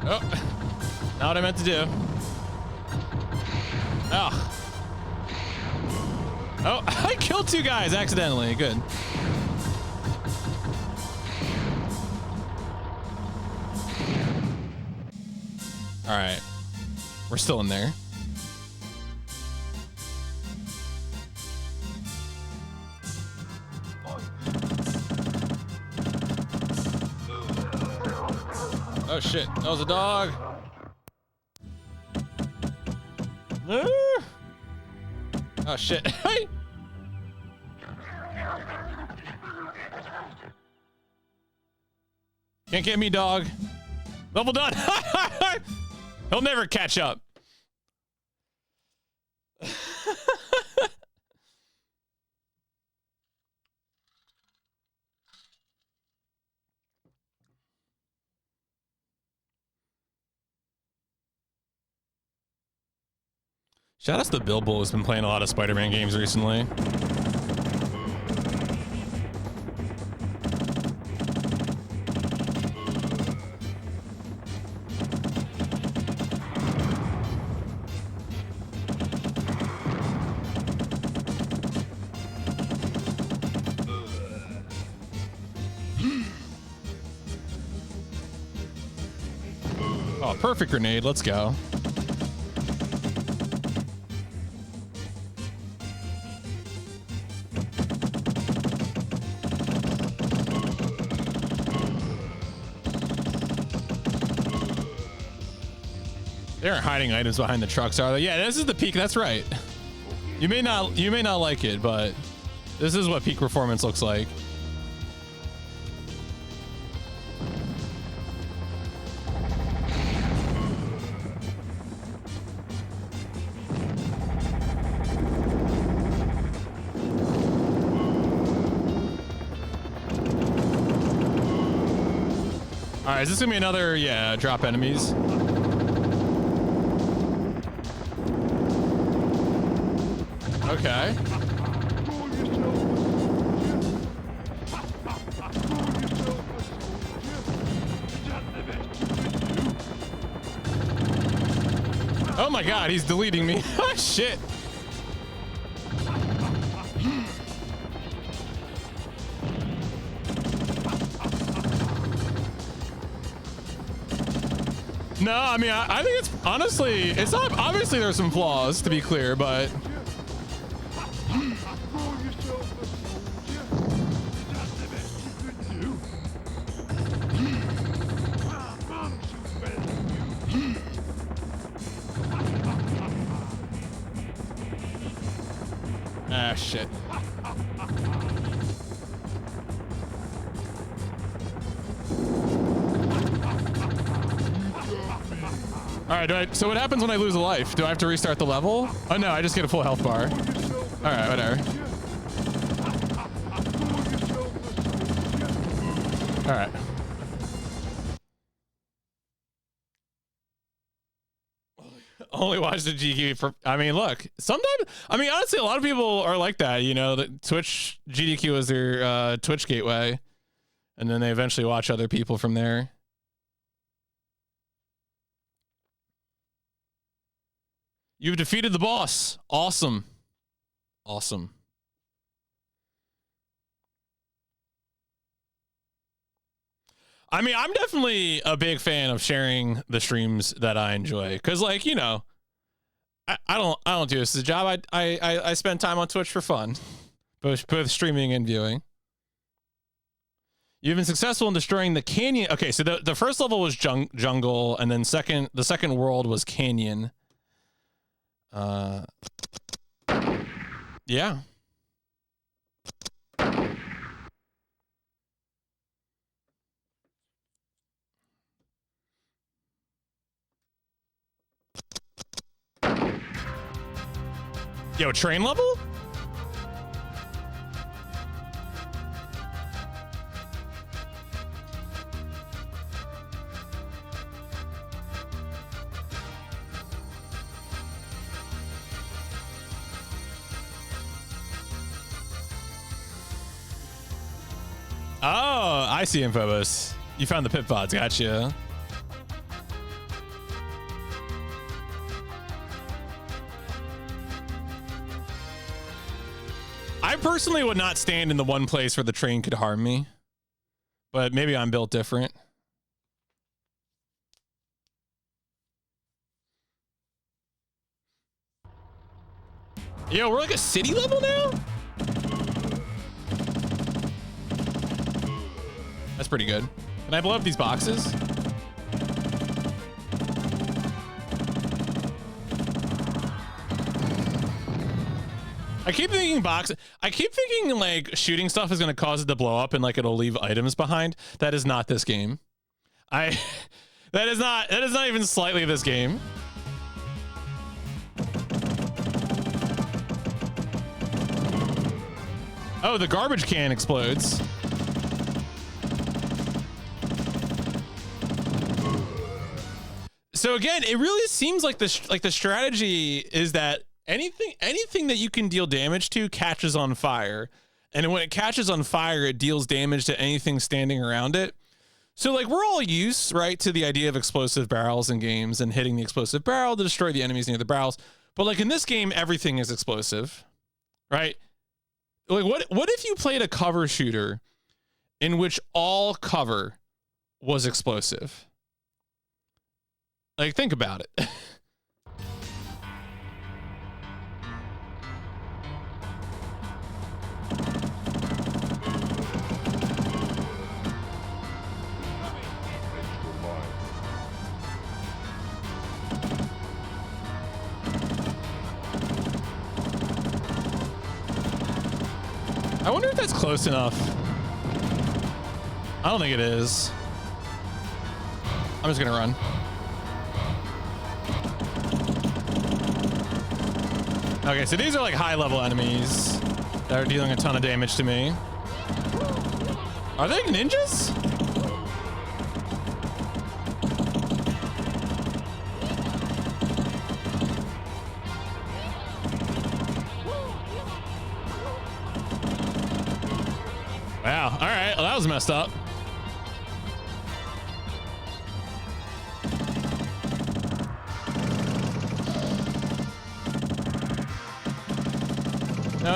Oh, not what I meant to do. Oh. Oh, I killed 2 guys accidentally. Good. All right. We're still in there. Oh shit, that was a dog. Oh shit. Can't get me, dog. Level done. He'll never catch up. Shout out to Bilbo, who's been playing a lot of Spider-Man games recently. Oh, perfect grenade. Let's go. They aren't hiding items behind the trucks, are they? Yeah, this is the peak. That's right. You may not like it, but this is what peak performance looks like. All right, is this gonna be another, yeah, drop enemies? Okay. Oh my god, he's deleting me. Oh shit. No, I mean, I think it's honestly, it's not, obviously there's some flaws to be clear, but ah, shit. All right, so what happens when I lose a life? Do I have to restart the level? Oh no, I just get a full health bar. All right, whatever. All right. Only watch the GDQ for, I mean, look, sometimes, I mean, honestly, a lot of people are like that, you know, that Twitch GDQ is their Twitch gateway, and then they eventually watch other people from there. You've defeated the boss. Awesome. Awesome. I mean, I'm definitely a big fan of sharing the streams that I enjoy, because, like, you know, I don't do this as a job. I spend time on Twitch for fun, both streaming and viewing. You've been successful in destroying the canyon. Okay, so the first level was jungle, and then the second world was canyon. Yeah. Yo, train level? Oh, I see, Infobos. You found the pip pods, gotcha. I personally would not stand in the one place where the train could harm me, but maybe I'm built different. Yo, we're like a city level now? That's pretty good. Can I blow up these boxes? I keep thinking like shooting stuff is going to cause it to blow up and like it'll leave items behind. That is not this game. that is not even slightly this game. Oh, the garbage can explodes. So again, it really seems like the strategy is that anything that you can deal damage to catches on fire, and when it catches on fire, it deals damage to anything standing around it. So like we're all used, right, to the idea of explosive barrels in games and hitting the explosive barrel to destroy the enemies near the barrels. But like in this game, everything is explosive, right? Like what if you played a cover shooter in which all cover was explosive? Like, think about it. I wonder if that's close enough. I don't think it is. I'm just gonna run. Okay, so these are like high level enemies that are dealing a ton of damage to me. Are they ninjas? Wow, all right, well, that was messed up.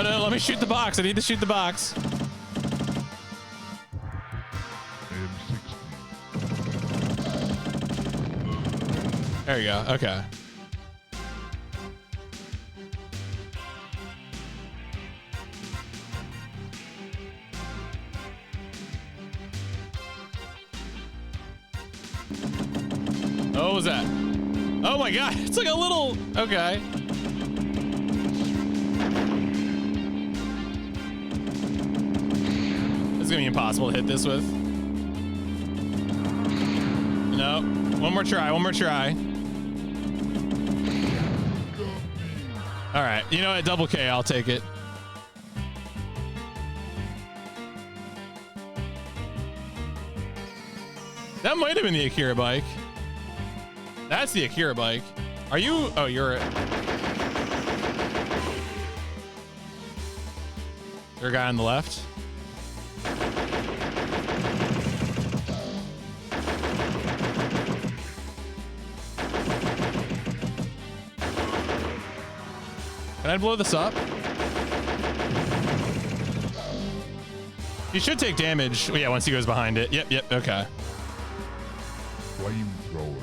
No, let me shoot the box. I need to shoot the box. There you go. Okay. What was that? Oh my God. It's like a little... Okay. It's gonna be impossible to hit this with. No. One more try. All right. You know what? Double K. I'll take it. That might have been the Akira bike. That's the Akira bike. Are you? Oh, you're it. You're a guy on the left. Can I blow this up? He should take damage. Oh, yeah, once he goes behind it. Yep, okay. Flamethrower.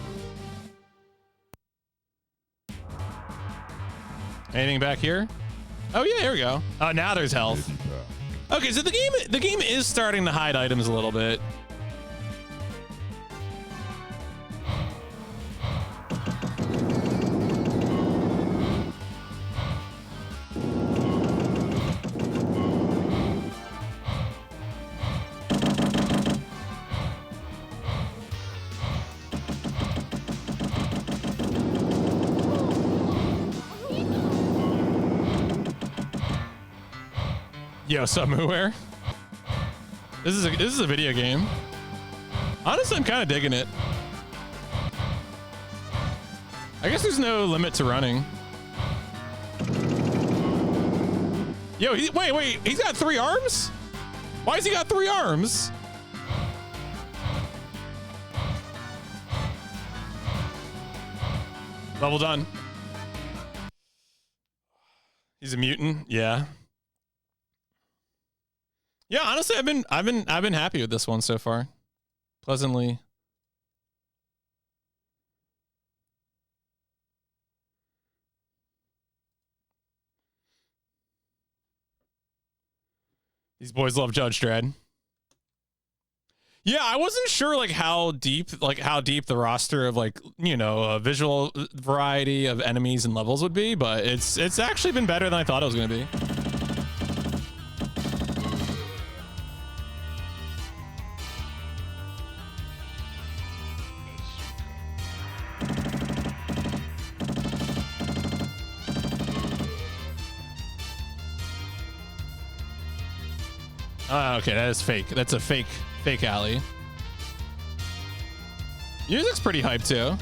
Anything back here? Oh yeah, here we go. Oh, now there's health. Okay, so the game is starting to hide items a little bit. Yo, somewhere. This is a video game. Honestly, I'm kind of digging it. I guess there's no limit to running. Yo, wait, he's got 3 arms? Why has he got 3 arms? Level done. He's a mutant, yeah. Yeah, honestly, I've been happy with this one so far. Pleasantly. These boys love Judge Dredd. Yeah, I wasn't sure like how deep the roster of like, you know, visual variety of enemies and levels would be, but it's actually been better than I thought it was going to be. Okay, that is fake. That's a fake alley. Music's pretty hype too.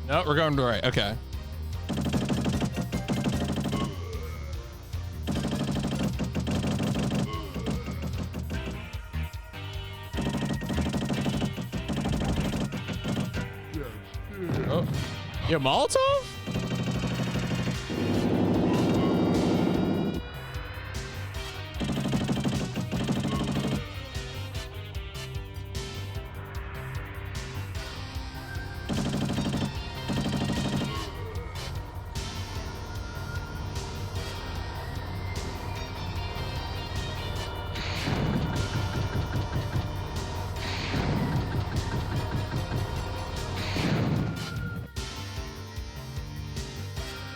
No, we're going to the right. Okay. Oh. Yo, Molotov?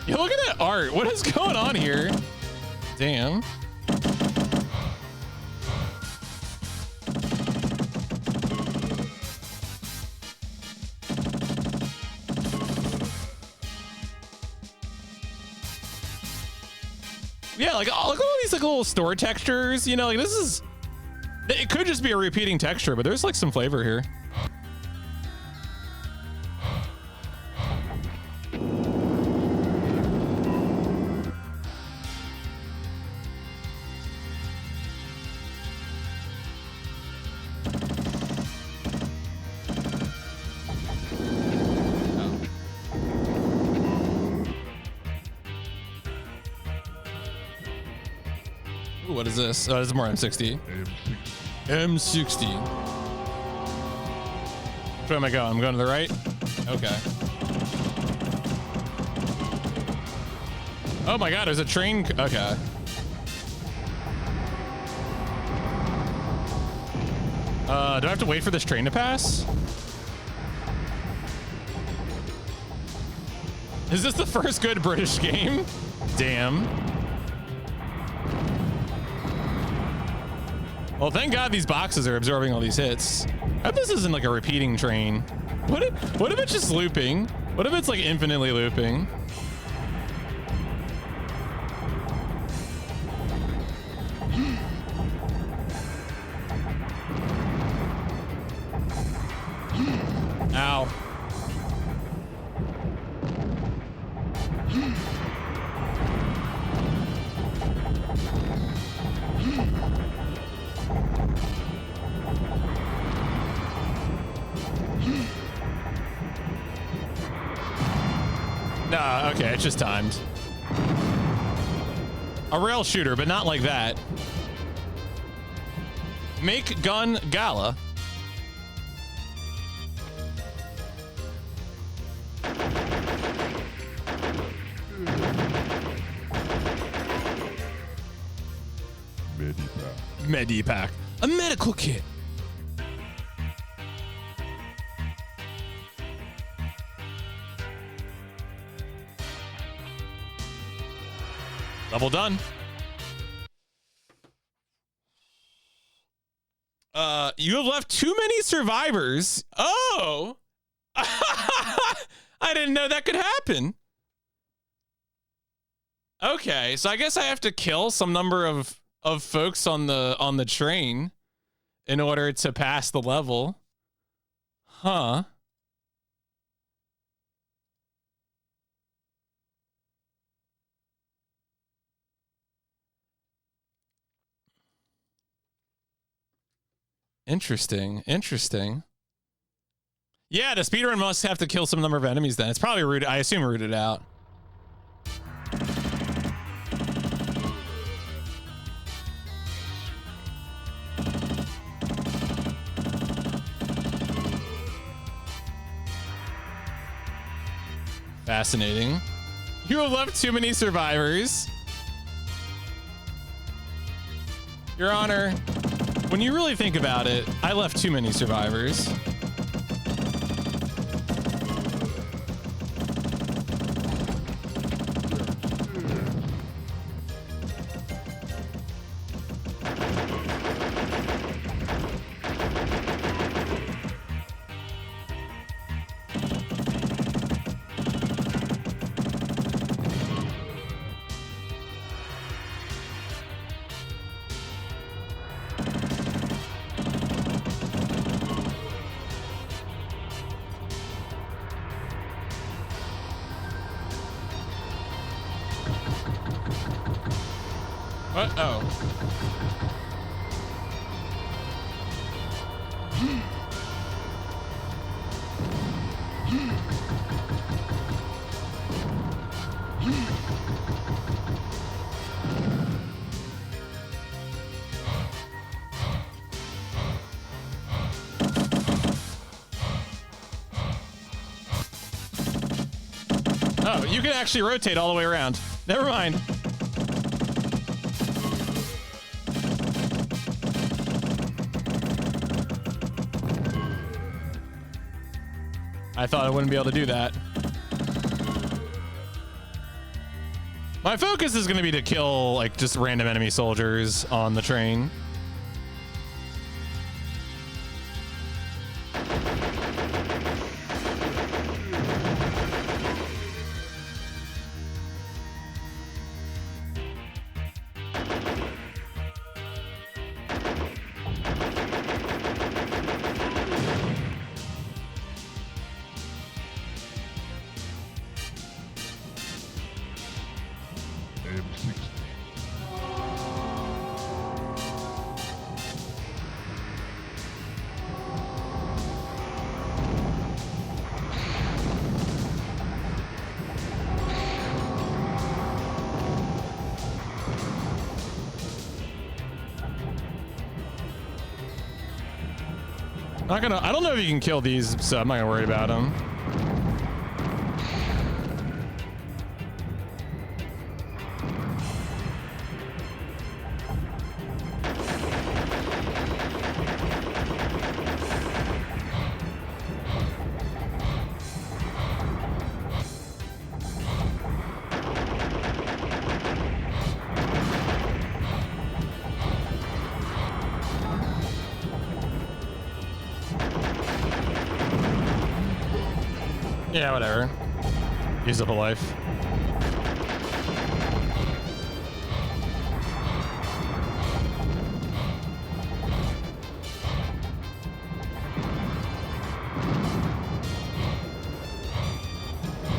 Yo, look at that art. What is going on here? Damn. Yeah, like, oh, look at all these like little store textures. You know, like this is. It could just be a repeating texture, but there's like some flavor here. What is this? Oh, this is more M60. M60. Which way am I going? I'm going to the right? Okay. Oh my god, there's a train. Okay. Do I have to wait for this train to pass? Is this the first good British game? Damn. Well, thank God these boxes are absorbing all these hits. I hope this isn't like a repeating train. What if it's just looping? What if it's like infinitely looping? Ow. Nah, okay, it's just timed. A rail shooter, but not like that. Make gun gala. Medipack. A medical kit. Double done. You have left too many survivors. Oh. I didn't know that could happen. Okay, so I guess I have to kill some number of folks on the train in order to pass the level. Huh. Interesting. Interesting. Yeah, the speedrun must have to kill some number of enemies then. It's probably rooted, I assume rooted out. Fascinating. You have left too many survivors. Your Honor, when you really think about it, I left too many survivors. What? Oh. Oh, you can actually rotate all the way around. Never mind. I thought I wouldn't be able to do that. My focus is going to be to kill, like, just random enemy soldiers on the train. I don't know if you can kill these, so I'm not gonna worry about them. Yeah, whatever. Use up a life.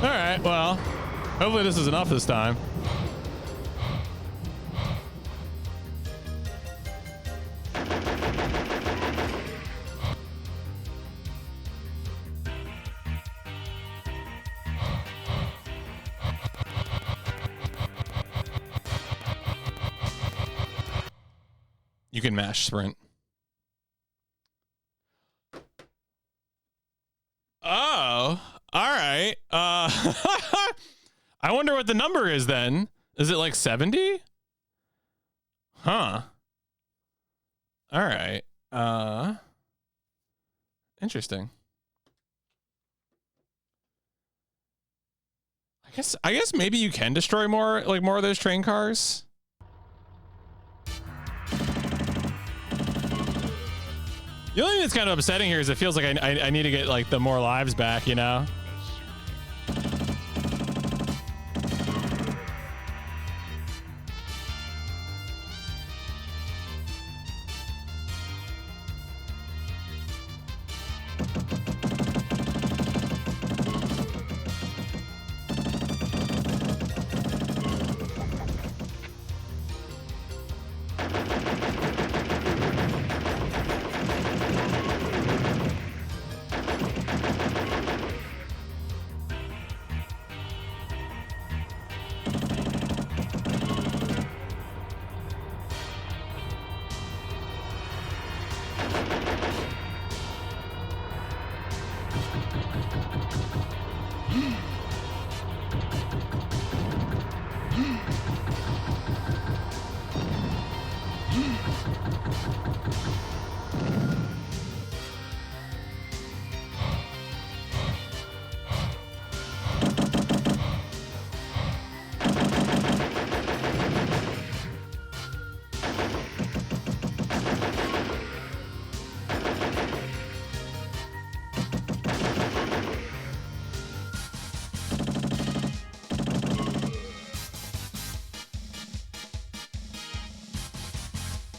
All right, well, hopefully this is enough this time. You can mash sprint. Oh, all right. I wonder what the number is then. Is it like 70? Huh. All right. Interesting. I guess maybe you can destroy more of those train cars. The only thing that's kind of upsetting here is it feels like I need to get like the more lives back, you know?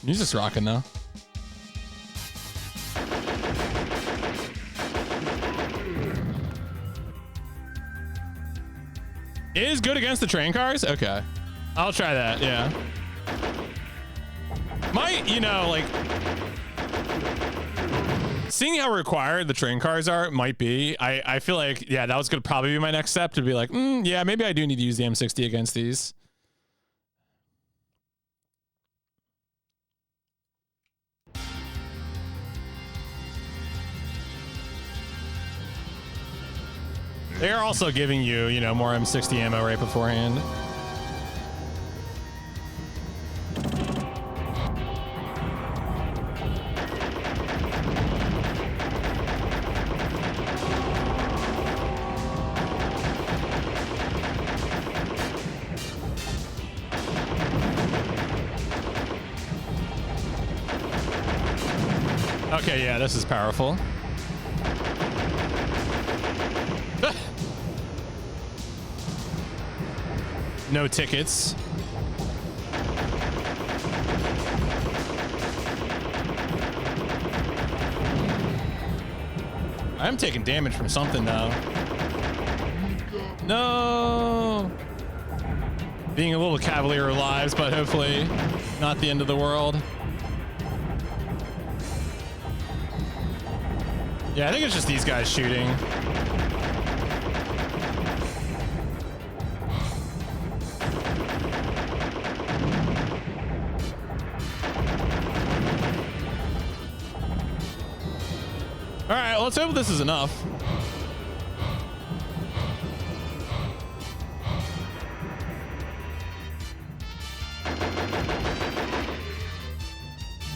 Music's rocking though. It is good against the train cars? Okay. I'll try that, yeah. Might, you know, like, seeing how required the train cars are might be. I feel like, yeah, that was gonna probably be my next step, to be like, yeah, maybe I do need to use the M60 against these. They are also giving you, you know, more M60 ammo right beforehand. Okay, yeah, this is powerful. No tickets. I'm taking damage from something though. No. Being a little cavalier of lives, but hopefully not the end of the world. Yeah, I think it's just these guys shooting. All right, let's hope this is enough.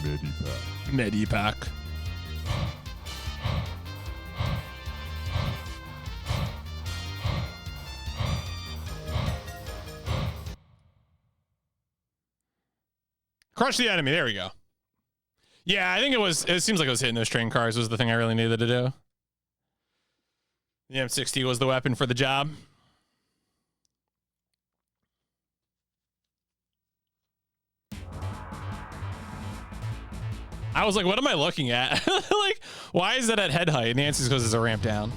Medipack. Medipack. Crush the enemy. There we go. Yeah, I think it seems like it was hitting those train cars was the thing I really needed to do. The M60 was the weapon for the job. I was like, what am I looking at? Like, why is that at head height? And the answer is because it's a ramp down.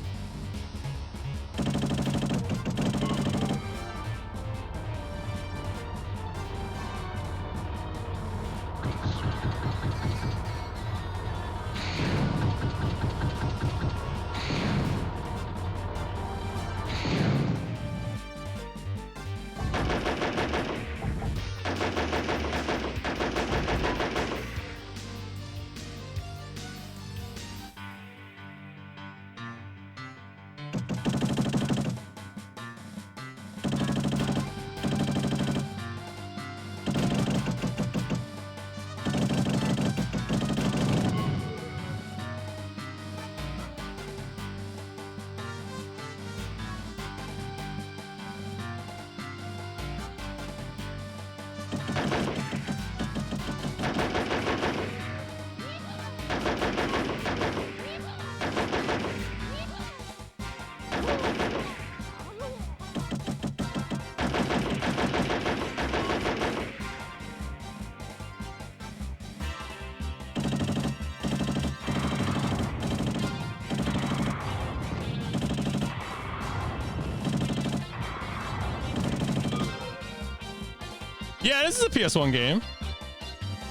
Yeah, this is a PS1 game.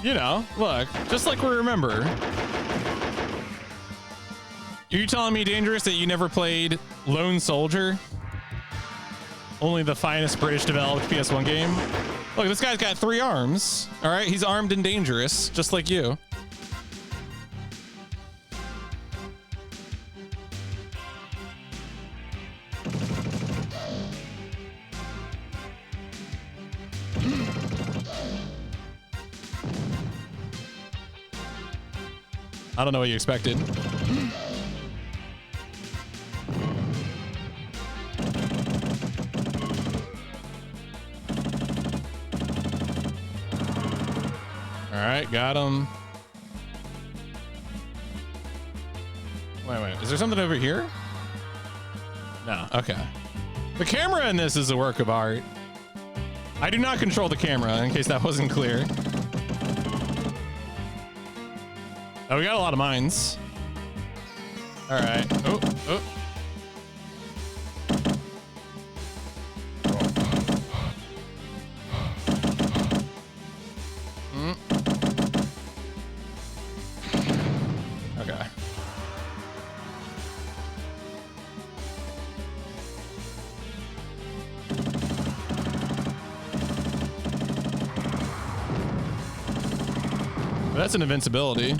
You know, look, just like we remember. Are you telling me, Dangerous, that you never played Lone Soldier? Only the finest British developed PS1 game? Look, this guy's got 3 arms. All right, he's armed and dangerous, just like you. I don't know what you expected. All right, got him. Wait. Is there something over here? No. Okay. The camera in this is a work of art. I do not control the camera, in case that wasn't clear. Oh, we got a lot of mines. All right. Oh. Okay. That's an invincibility.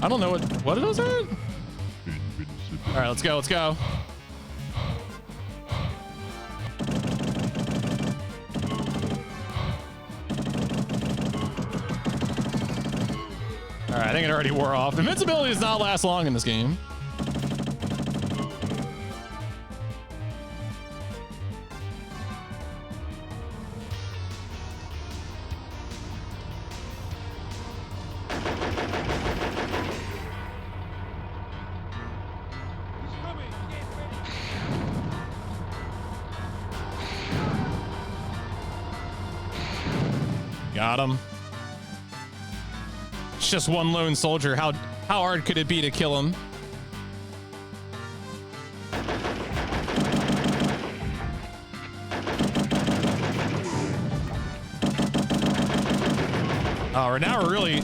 I don't know what are those at? All right, let's go. All right, I think it already wore off. Invincibility does not last long in this game. Got him. It's just one lone soldier. How hard could it be to kill him? Oh, now we're really...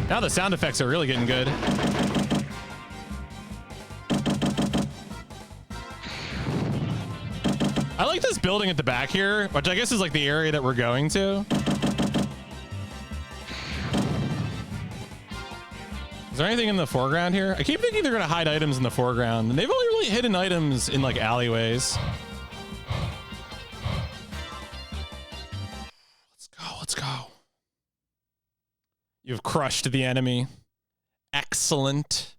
Now the sound effects are really getting good. I like this building at the back here, which I guess is like the area that we're going to. Is there anything in the foreground here? I keep thinking they're going to hide items in the foreground, and they've only really hidden items in like alleyways. Let's go. You've crushed the enemy. Excellent.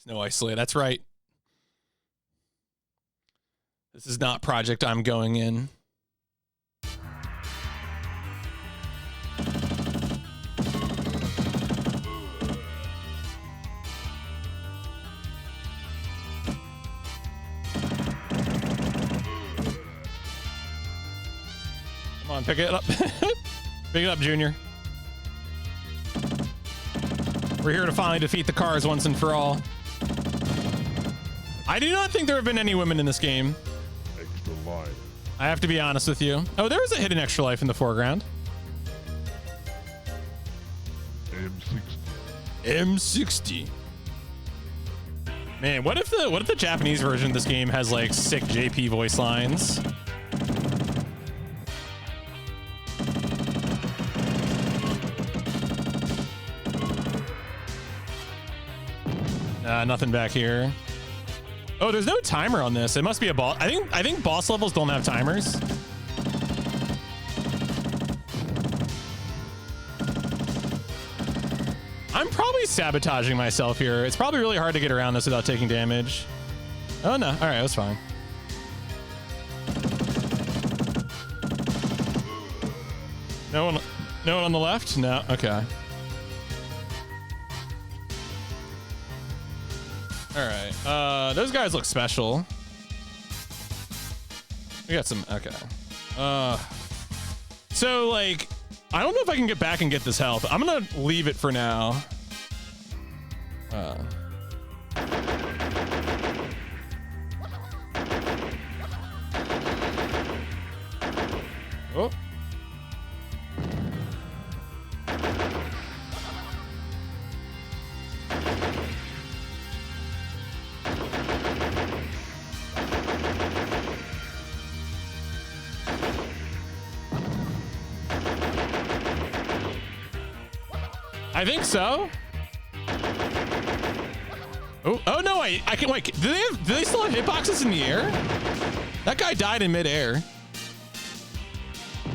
No isolate. That's right. This is not project I'm going in. Come on, pick it up. Pick it up, Junior. We're here to finally defeat the cars once and for all. I do not think there have been any women in this game. Extra life. I have to be honest with you. Oh, there was a hidden extra life in the foreground. M60. Man, what if the Japanese version of this game has like sick JP voice lines? Nothing back here. Oh, there's no timer on this. It must be a boss. I think boss levels don't have timers. I'm probably sabotaging myself here. It's probably really hard to get around this without taking damage. Oh no. All right, that's fine. No one on the left? No. Okay. All right. Those guys look special. We got some. Okay. So like, I don't know if I can get back and get this health. I'm gonna leave it for now. Oh. I think so. Oh no, I can wait. Do they still have hitboxes in the air? That guy died in midair.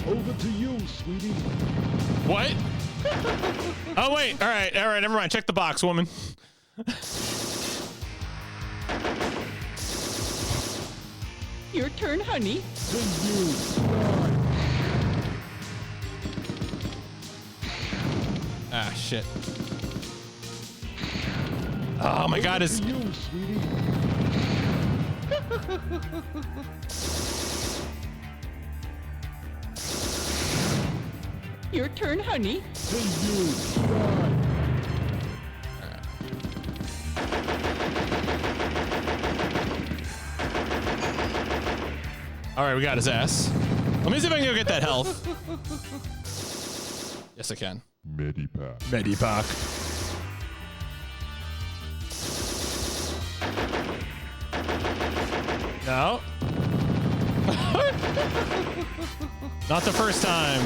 Over to you, sweetie. What? Oh wait, all right, never mind. Check the box, woman. Your turn, honey. Ah, shit. Oh my God, is You, sweetie. Your turn, honey. all right? We got his ass. Let me see if I can go get that health. Yes, I can. Medipack. Medipack. No. Not the first time.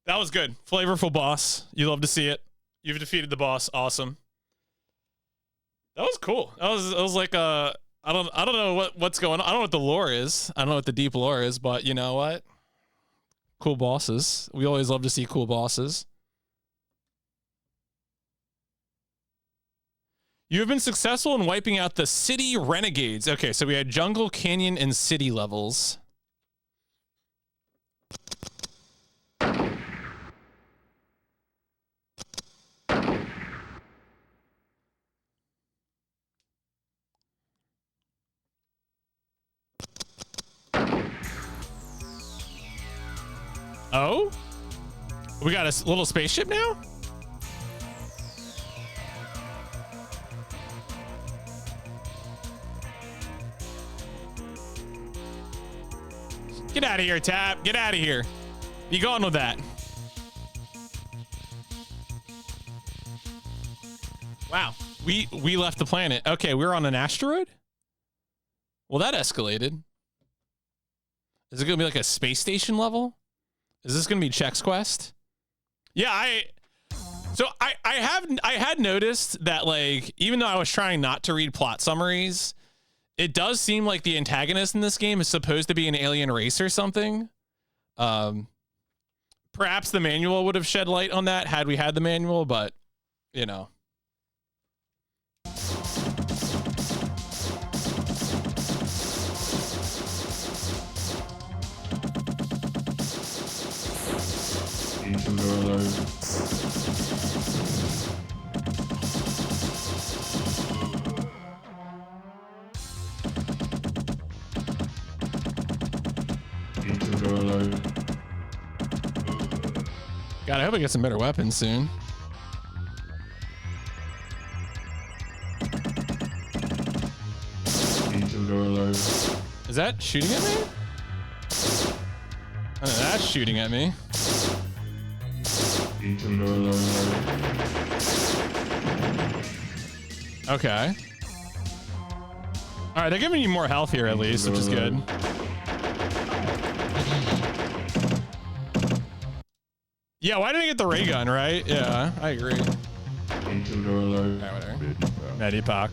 That was good. Flavorful boss. You love to see it. You've defeated the boss. Awesome. That was cool. That was like I don't know what's going on. I don't know what the lore is. I don't know what the deep lore is, but you know what? Cool bosses. We always love to see cool bosses. You have been successful in wiping out the city renegades. Okay, so we had jungle, canyon, and city levels. Oh? We got a little spaceship now? Get out of here, Tap. Get out of here. Be gone with that. Wow. We left the planet. Okay, we're on an asteroid? Well, that escalated. Is it going to be like a space station level? Is this going to be Chex Quest? Yeah, I had noticed that, like, even though I was trying not to read plot summaries, it does seem like the antagonist in this game is supposed to be an alien race or something. Perhaps the manual would have shed light on that had we had the manual, but, you know. God, I hope I get some better weapons soon. Is that shooting at me? I know that's shooting at me. Okay. All right, they're giving you more health here at least, which is good. Yeah, why didn't I get the ray gun, right? Yeah, I agree. Alright, whatever. Medipack.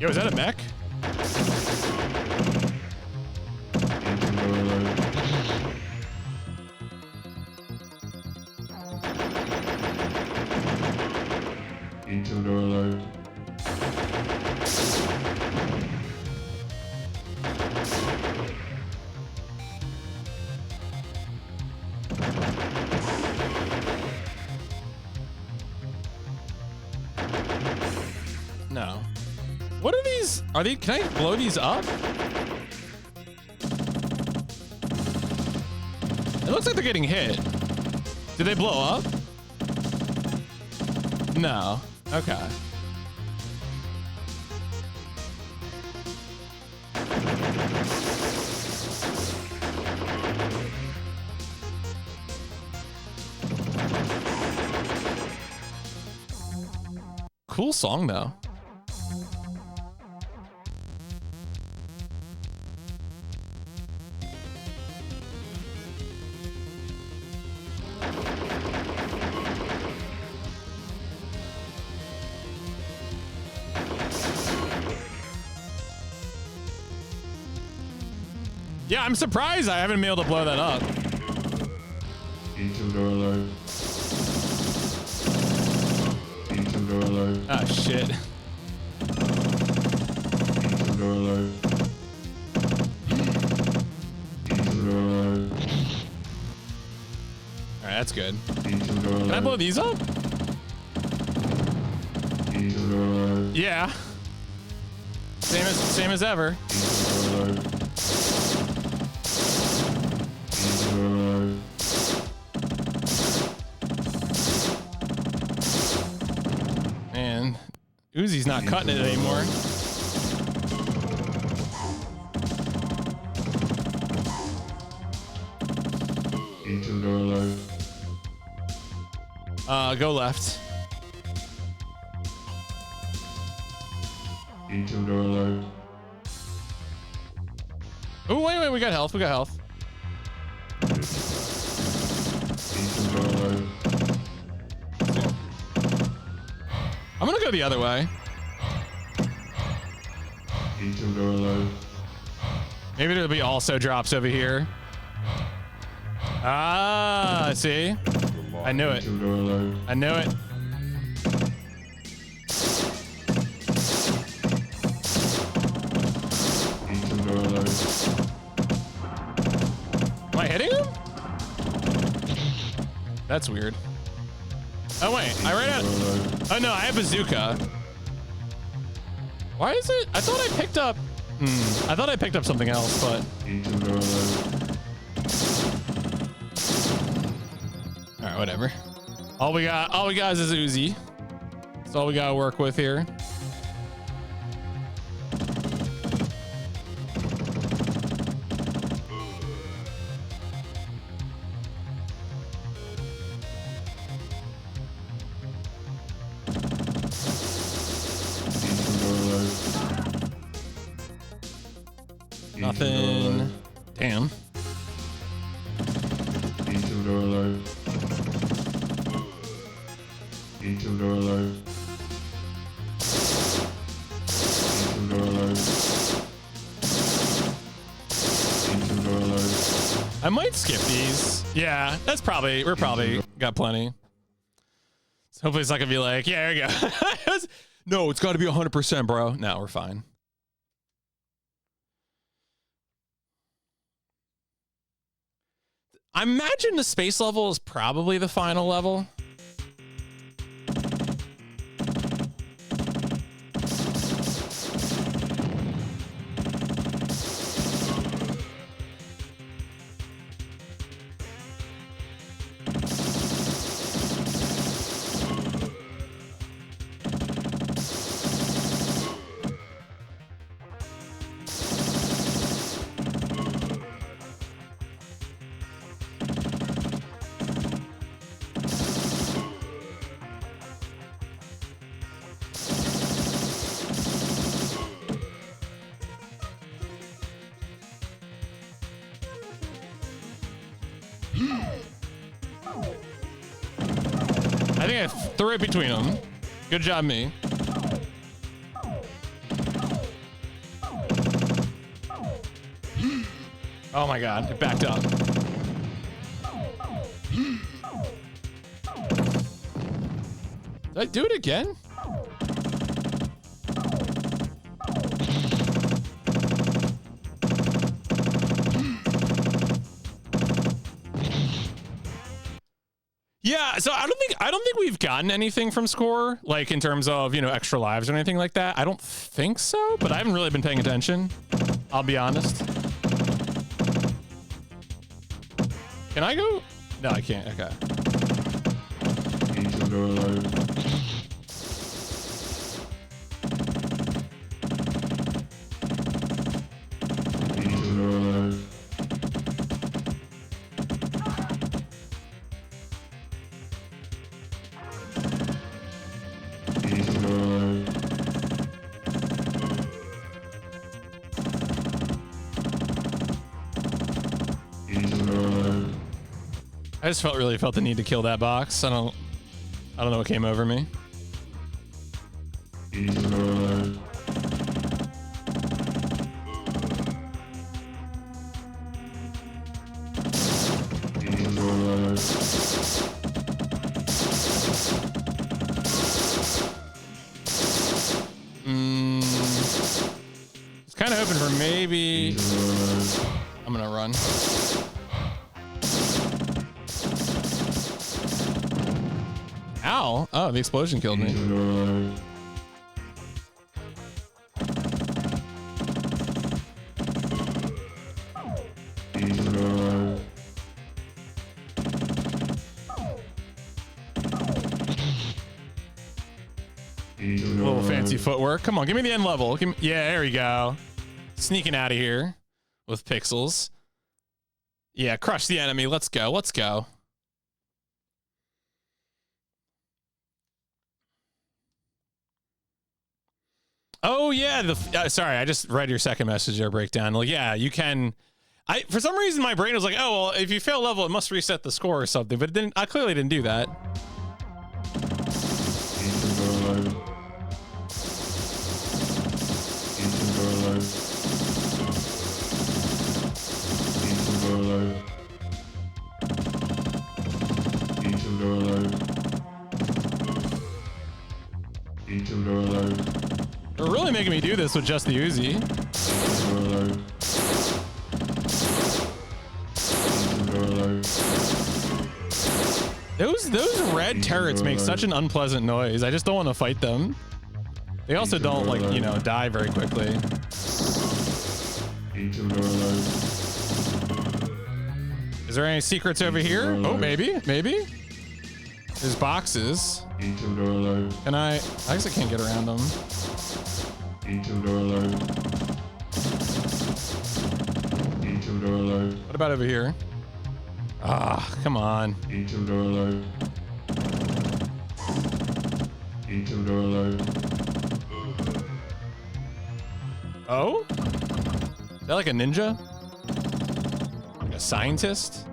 Yo, is that a mech? No. What are these? Are they? Can I blow these up? It looks like they're getting hit. Did they blow up? No. Okay. Cool song though. Yeah, I'm surprised I haven't been able to blow that up. Oh shit. Alright, that's good. Can I blow these up? Yeah. Same as ever. Man, Uzi's not cutting it anymore. Go left. Oh, wait, we got health. We got health. I'm gonna go the other way. Maybe there'll be also drops over here. Ah, see? I knew it. I knew it. Am I hitting him? That's weird. Oh wait, I ran out. Oh no, I have bazooka. Why is it? I thought I picked up. I thought I picked up something else, but. All right, whatever. All we got is Uzi. That's all we gotta work with here. Nothing. Damn. I might skip these. Yeah, that's probably, we're probably got plenty. So hopefully it's not gonna be like, yeah, there you go. No, it's gotta be 100%, bro. No, we're fine. I imagine the space level is probably the final level. I think I threw it between them. Good job, me. Oh my god, it backed up. Did I do it again? Yeah, so I don't think we've gotten anything from score, like in terms of, you know, extra lives or anything like that. I don't think so, but I haven't really been paying attention. I'll be honest. Can I go? No, I can't. Okay. I just really felt the need to kill that box. I don't know what came over me. It's kind of hoping for maybe. I'm gonna run. Ow! Oh, the explosion killed me. Little fancy footwork. Come on, give me the end level. Yeah, there we go. Sneaking out of here with pixels. Yeah, crush the enemy. Let's go. Let's go. Oh yeah, sorry, I just read your second message there breakdown. Like, yeah, you can. For some reason my brain was like, oh well, if you fail level, it must reset the score or something. But it didn't. I clearly didn't do that. They're really making me do this with just the Uzi. Those red turrets make such an unpleasant noise. I just don't want to fight them. They also don't, like, you know, die very quickly. Is there any secrets over here? Oh, maybe. There's boxes. Can I guess I can't get around them. What about over here? Ah, come on. Oh? Is that like a ninja? Like a scientist?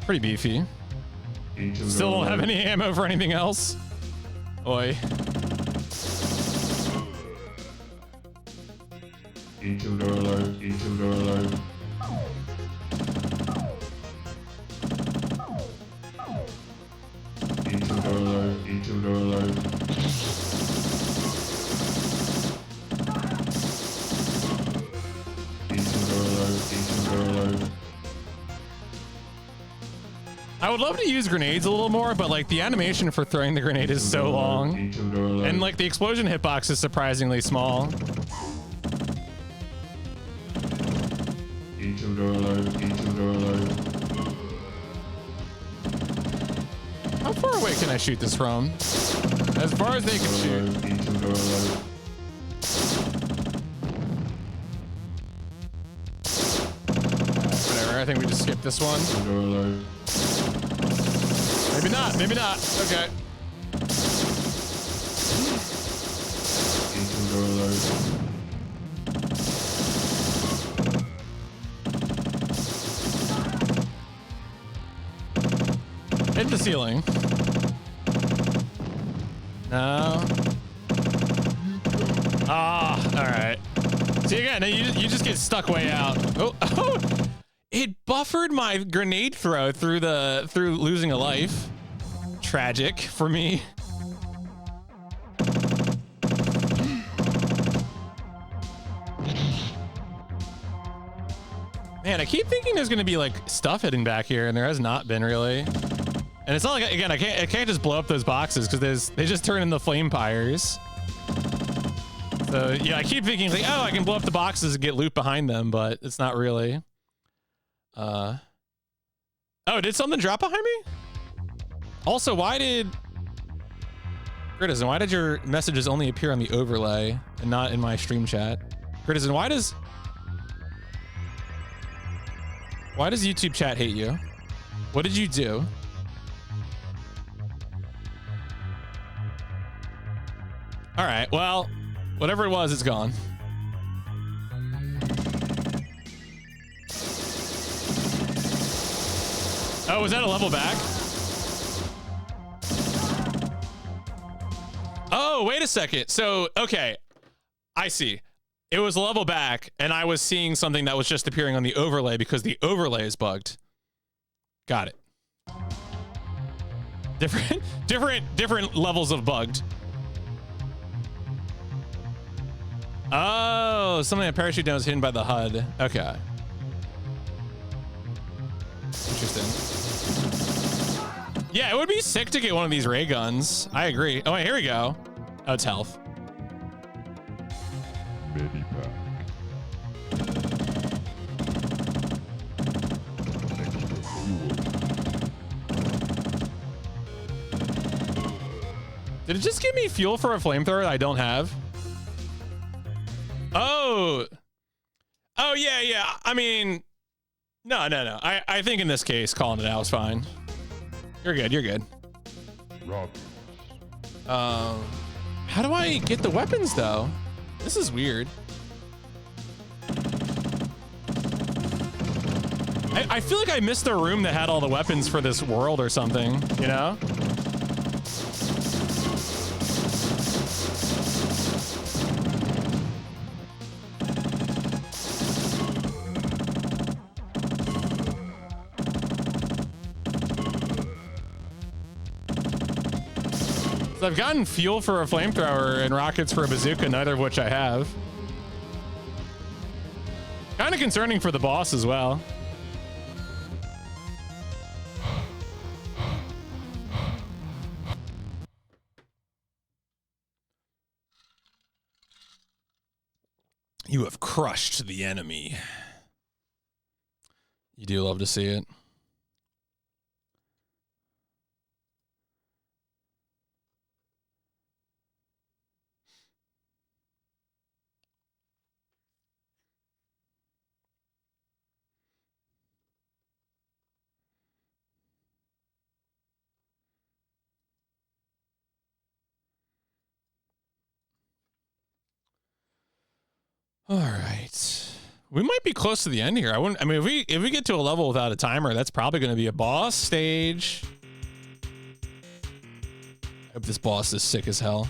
Pretty beefy. Still don't have any ammo for anything else. Oi. I would love to use grenades a little more, but like the animation for throwing the grenade is so long. And like the explosion hitbox is surprisingly small. How far away can I shoot this from? As far as they can shoot. Whatever, I think we just skip this one. Maybe not. Okay. Hit the ceiling. No. Ah, all right. See again, you just get stuck way out. Oh, it buffered my grenade throw through losing a life. Tragic for me. Man, I keep thinking there's gonna be like stuff hidden back here, and there has not been really. And it's not like, again, I can't just blow up those boxes because they just turn into flame pyres. So yeah, I keep thinking like, oh, I can blow up the boxes and get loot behind them, but it's not really. Oh, did something drop behind me? Also, why did Critizen, why did your messages only appear on the overlay and not in my stream chat? Critizen, why does YouTube chat hate you? What did you do? All right, well, whatever it was, it's gone. Oh, was that a level back? Oh, wait a second. So, okay, I see. It was a level back, and I was seeing something that was just appearing on the overlay because the overlay is bugged. Got it. Different levels of bugged. Oh, something that parachute down was hidden by the HUD. Okay. Interesting. Yeah, it would be sick to get one of these ray guns. I agree. Oh, wait, here we go. Oh, it's health. Mini pack. Extra fuel. Did it just give me fuel for a flamethrower that I don't have? Oh. Oh, yeah. I mean, no. I think in this case, calling it out was fine. You're good. Rockets. How do I get the weapons, though? This is weird. I feel like I missed a room that had all the weapons for this world or something, you know? So I've gotten fuel for a flamethrower and rockets for a bazooka, neither of which I have. Kind of concerning for the boss as well. You have crushed the enemy. You do love to see it. All right, we might be close to the end here. I mean, if we get to a level without a timer, that's probably going to be a boss stage. I hope this boss is sick as hell.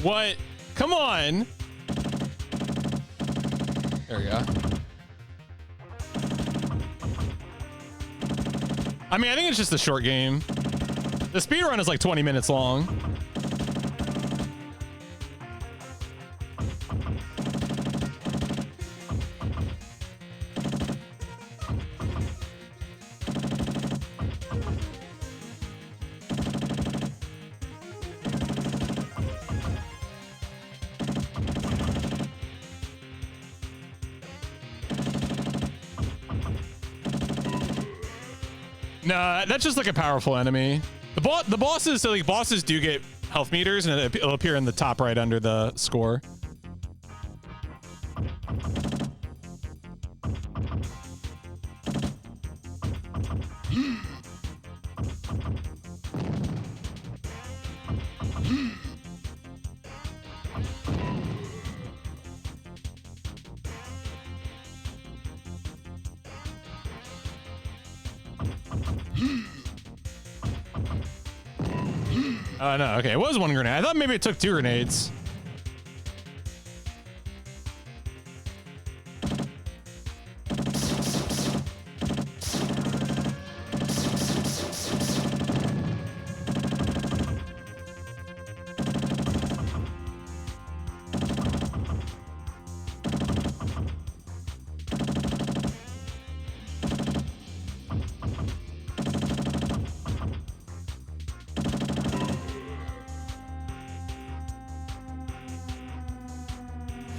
What? Come on. There we go. I mean, I think it's just a short game. The speedrun is like 20 minutes long. Nah, that's just like a powerful enemy. The bosses, so like bosses do get health meters, and it'll appear in the top right under the score. Oh, no. Okay, it was one grenade. I thought maybe it took 2 grenades.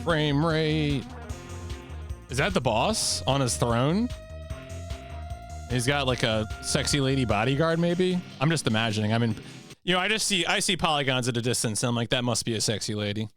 frame rate. Is that the boss on his throne? He's got like a sexy lady bodyguard, maybe. I'm just imagining. I mean, you know, I see polygons at a distance, and I'm like, that must be a sexy lady.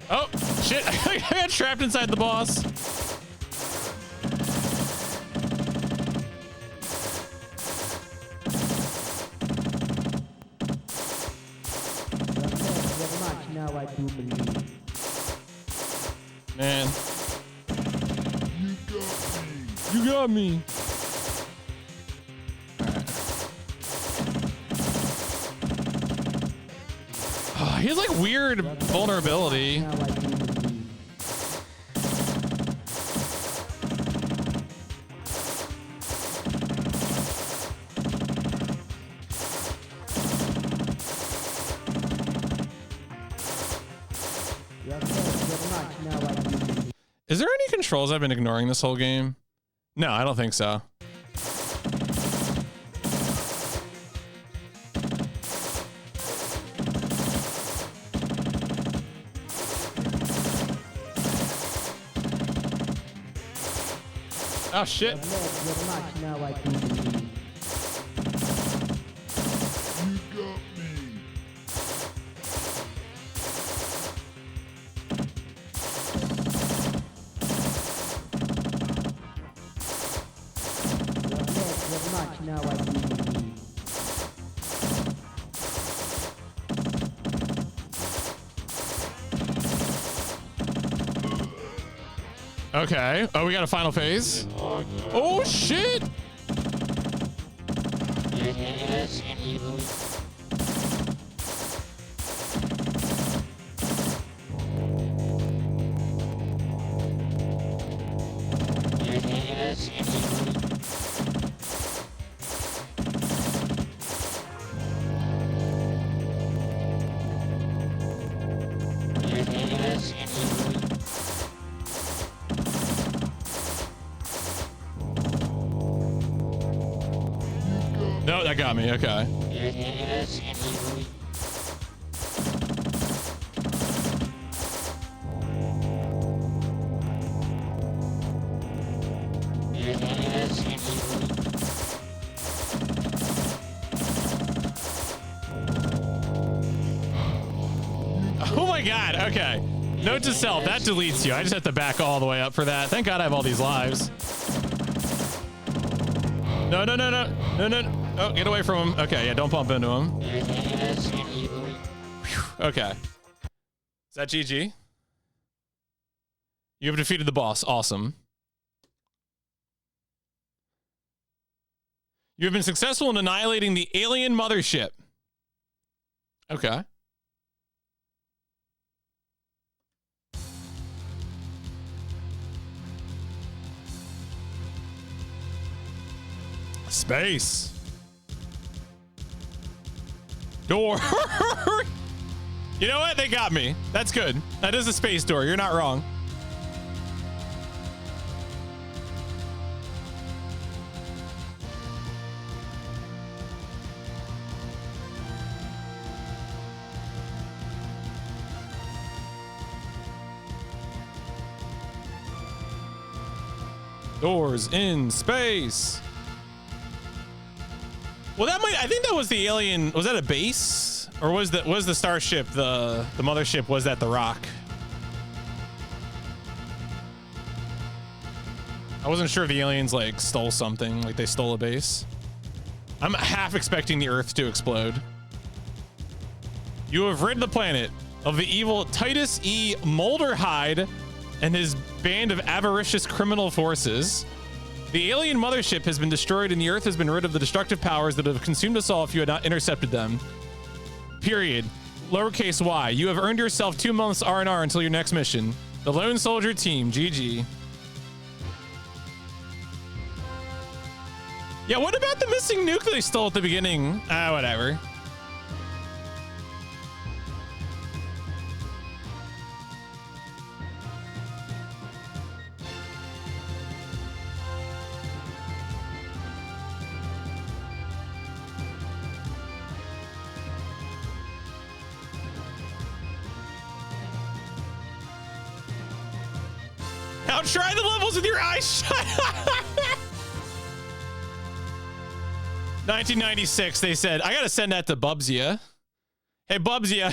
Oh, shit. I got trapped inside the boss. Now I do believe. Man. You got me. Oh, he has like weird vulnerability. Now I do believe. Is there any controls I've been ignoring this whole game? No, I don't think so. Oh shit. Now I do believe. Now I do believe. Okay. Oh, we got a final phase. Oh shit. No, that got me. Okay. Oh my god. Okay. Note to self, that deletes you. I just have to back all the way up for that. Thank God I have all these lives. No, no, no, no. No, no, no. Oh, get away from him. Okay, yeah, don't bump into him. Whew, okay. Is that GG? You have defeated the boss. Awesome. You have been successful in annihilating the alien mothership. Okay. Space. Door. You know what? They got me. That's good. That is a space door. You're not wrong. Doors in space. Well, that might, I think that was the alien. Was that a base? Or was the starship, the mothership, was that the rock? I wasn't sure if the aliens like stole something, like they stole a base. I'm half expecting the Earth to explode. You have rid the planet of the evil Titus E. Mulderhide and his band of avaricious criminal forces. The alien mothership has been destroyed and the Earth has been rid of the destructive powers that have consumed us all if you had not intercepted them. Period. Lowercase y. You have earned yourself 2 months R&R until your next mission. The Lone Soldier Team. GG. Yeah, what about the missing nuke that they stole at the beginning? Ah, whatever. Now try the levels with your eyes shut. 1996, they said, I gotta send that to Bubsia. Hey, Bubsia,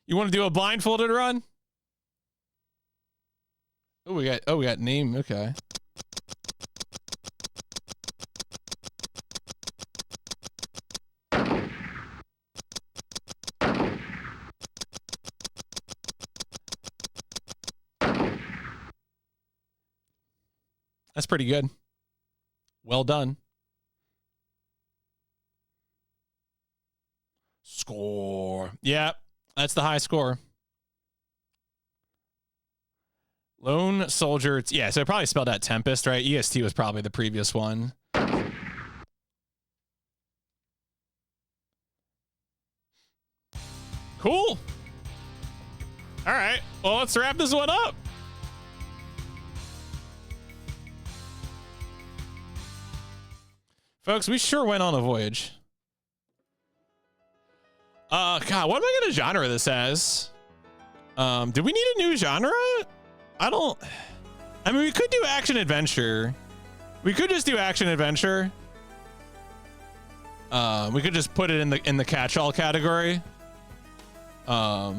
you want to do a blindfolded run? Oh, we got name. Okay. That's pretty good. Well done. Score. Yeah, that's the high score. Lone Soldier. Yeah, so it probably spelled out Tempest, right? EST was probably the previous one. Cool. All right. Well, let's wrap this one up. Folks, we sure went on a voyage. God, what am I gonna genre this as? Do we need a new genre? I mean, we could do action adventure. We could just do action adventure. We could just put it in the catch-all category. Could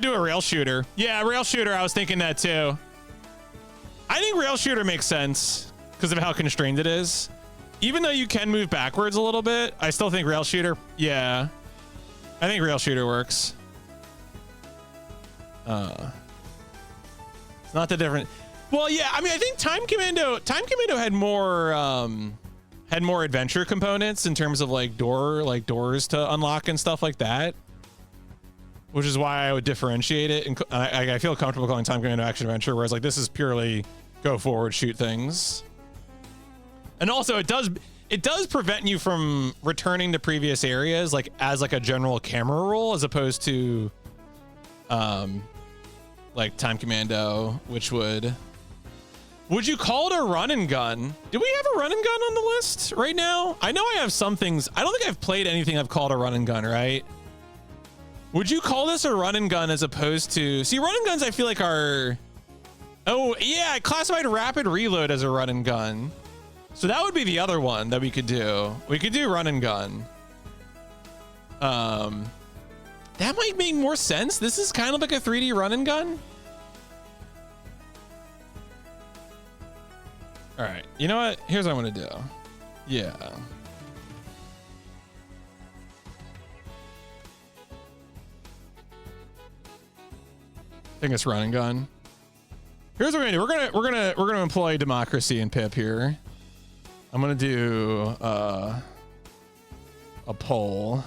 do a rail shooter. Yeah, rail shooter. I was thinking that too. I think rail shooter makes sense because of how constrained it is. Even though you can move backwards a little bit, I still think rail shooter. Yeah, I think rail shooter works. It's not that different. Well, yeah, I mean, I think Time Commando had more adventure components in terms of like doors to unlock and stuff like that, which is why I would differentiate it. And I feel comfortable calling Time Commando action adventure, whereas like this is purely go forward, shoot things. And also it does prevent you from returning to previous areas like as like a general camera roll as opposed to like Time Commando, which would you call it a run and gun? Do we have a run and gun on the list right now? I know I have some things. I don't think I've played anything I've called a run and gun, right? Would you call this a run and gun as opposed to, see, run and guns I feel like are, oh yeah, I classified rapid reload as a run and gun. So that would be the other one that we could do. We could do run and gun. That might make more sense. This is kind of like a 3D run and gun. All right, you know what? Here's what I'm gonna do. Yeah. I think it's run and gun. Here's what we're gonna do. We're gonna employ democracy and PIP here. I'm gonna do a poll.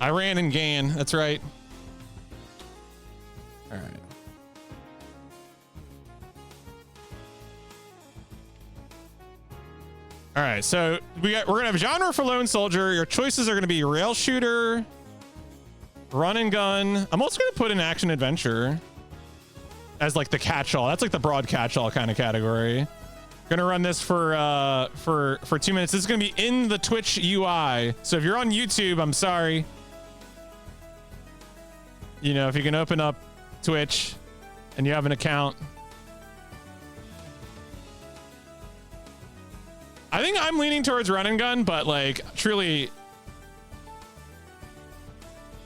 Iran and GAN. That's right. All right. All right. So we're gonna have genre for Lone Soldier. Your choices are gonna be rail shooter, run and gun. I'm also gonna put in action adventure as like the catch-all. That's like the broad catch-all kind of category. Gonna run this for 2 minutes. This is gonna be in the Twitch UI. So if you're on YouTube, I'm sorry. You know, if you can open up Twitch and you have an account. I think I'm leaning towards run and gun, but like truly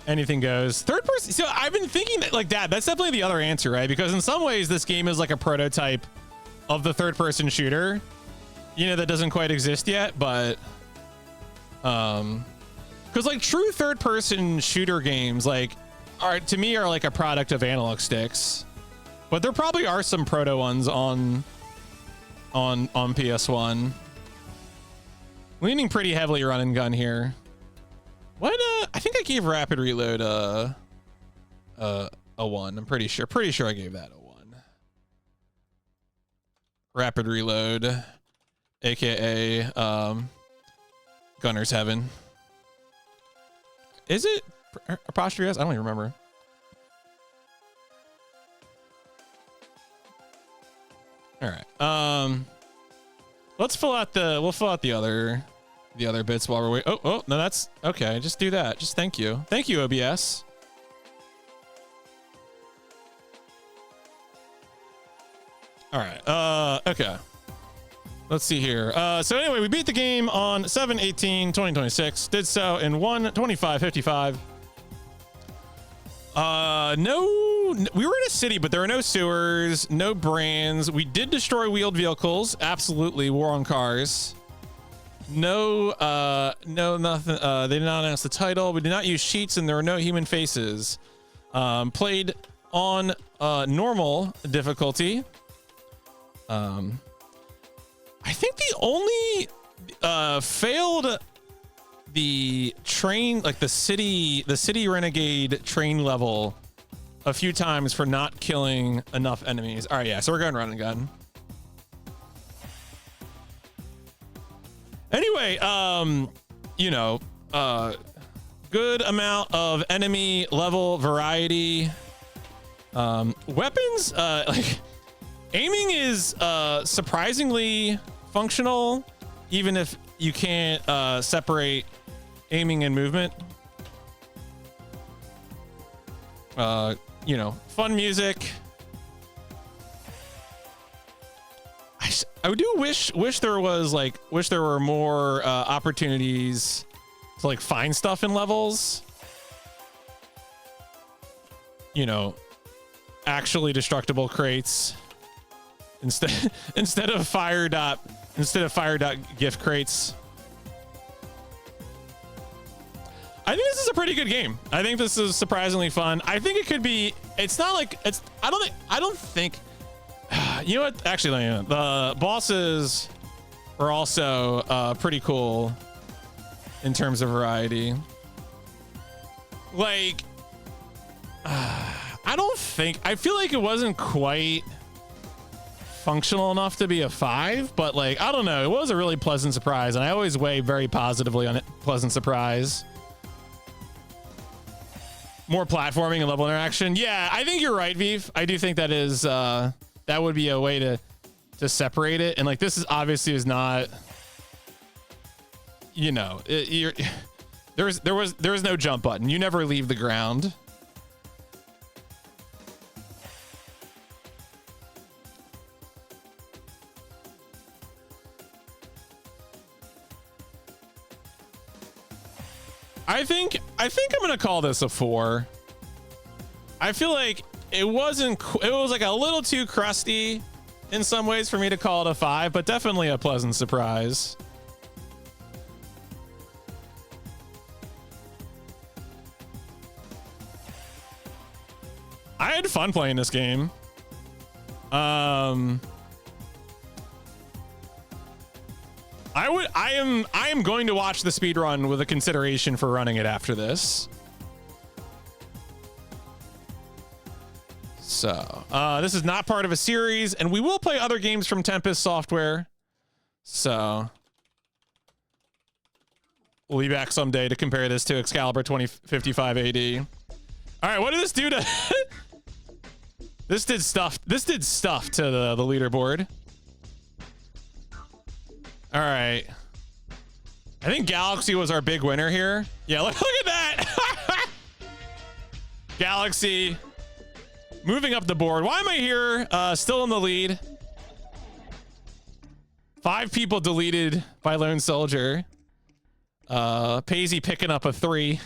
anything goes. Third person. So I've been thinking that like that's definitely the other answer, right? Because in some ways this game is like a prototype of the third person shooter, you know, that doesn't quite exist yet, but because like true third person shooter games like are to me are like a product of analog sticks. But there probably are some proto ones on PS1. Leaning pretty heavily run and gun here. What I think I gave rapid reload a 1. I'm pretty sure I gave that a 1. Rapid reload, aka Gunner's Heaven. Is it apostrophe S? I don't even remember. All right. We'll fill out the other bits while we're waiting. Oh, no, that's okay. Just do that. Just thank you. Thank you, OBS. All right. Okay. Let's see here. So anyway, we beat the game on 7/18/2026. Did so in 1:25:55. We were in a city, but there are no sewers, no brands. We did destroy wheeled vehicles. Absolutely. War on cars. No, nothing. They did not announce the title. We did not use sheets, and there were no human faces. Played on normal difficulty. I think the only failed the train, like the city renegade train level a few times for not killing enough enemies. All right, yeah, so we're going run and gun. Anyway, good amount of enemy level variety. Weapons, like aiming is surprisingly functional, even if you can't separate aiming and movement. Fun music. I do wish there were more opportunities to like find stuff in levels. Actually destructible crates instead of fire dot gift crates. I think this is a pretty good game. I think this is surprisingly fun. I think it could be. It's not like it's. I don't think. You know what? Actually, the bosses are also pretty cool in terms of variety. Like, I feel like it wasn't quite functional enough to be a 5, but like, I don't know. It was a really pleasant surprise, and I always weigh very positively on it. Pleasant surprise. More platforming and level interaction. Yeah, I think you're right, Viv. I do think that is that would be a way to separate it. And like, this is obviously is not, there was no jump button. You never leave the ground. I think I'm gonna call this a 4. I feel like it was like a little too crusty in some ways for me to call it a 5, but definitely a pleasant surprise. I had fun playing this game. I am going to watch the speed run with a consideration for running it after this. So, this is not part of a series, and we will play other games from Tempest Software. So, we'll be back someday to compare this to Excalibur 2055 AD. All right, what did this do to... This did stuff to the leaderboard. All right. I think Galaxy was our big winner here. Yeah, look at that. Galaxy moving up the board. Why am I here? Still in the lead. 5 people deleted by Lone Soldier. Paisley picking up a 3.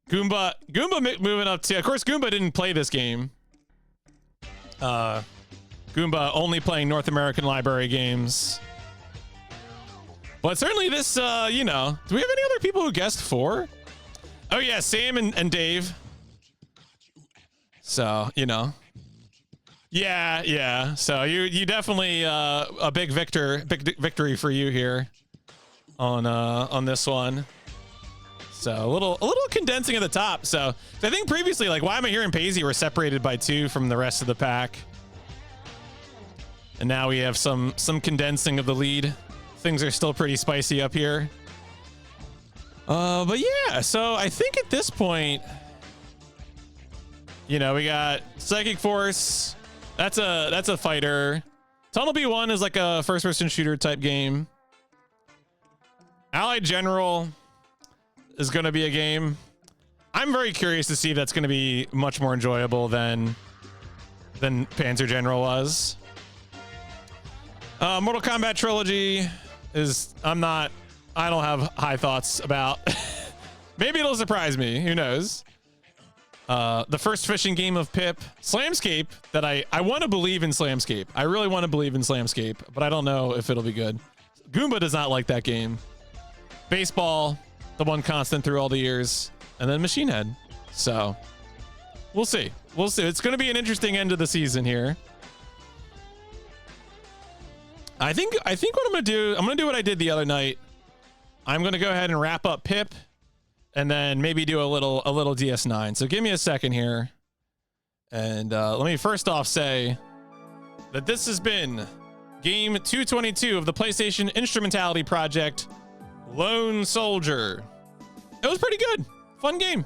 Goomba moving up to, of course, Goomba didn't play this game. Goomba only playing North American Library games. But certainly this, do we have any other people who guessed 4? Oh yeah, Sam and Dave. So, Yeah. So you definitely a big victory for you here on this one. So a little condensing at the top. So I think previously, like, why am I here and Paisley were separated by 2 from the rest of the pack, and now we have some condensing of the lead. Things are still pretty spicy up here. But yeah, so I think at this point, you know, we got Psychic Force. That's a fighter. Tunnel B1 is like a first-person shooter type game. Allied General is going to be a game. I'm very curious to see if that's going to be much more enjoyable than Panzer General was. Mortal Kombat Trilogy is, I don't have high thoughts about. Maybe it'll surprise me. Who knows? The first fishing game of PIP. Slamscape, that I want to believe in Slamscape. I really want to believe in Slamscape, but I don't know if it'll be good. Goomba does not like that game. Baseball, the one constant through all the years, and then Machine Head. So we'll see. It's going to be an interesting end of the season here. I think what I'm going to do what I did the other night. I'm going to go ahead and wrap up PIP and then maybe do a little DS9. So give me a second here. And let me first off say that this has been game 222 of the PlayStation Instrumentality Project, Lone Soldier. It was pretty good. Fun game.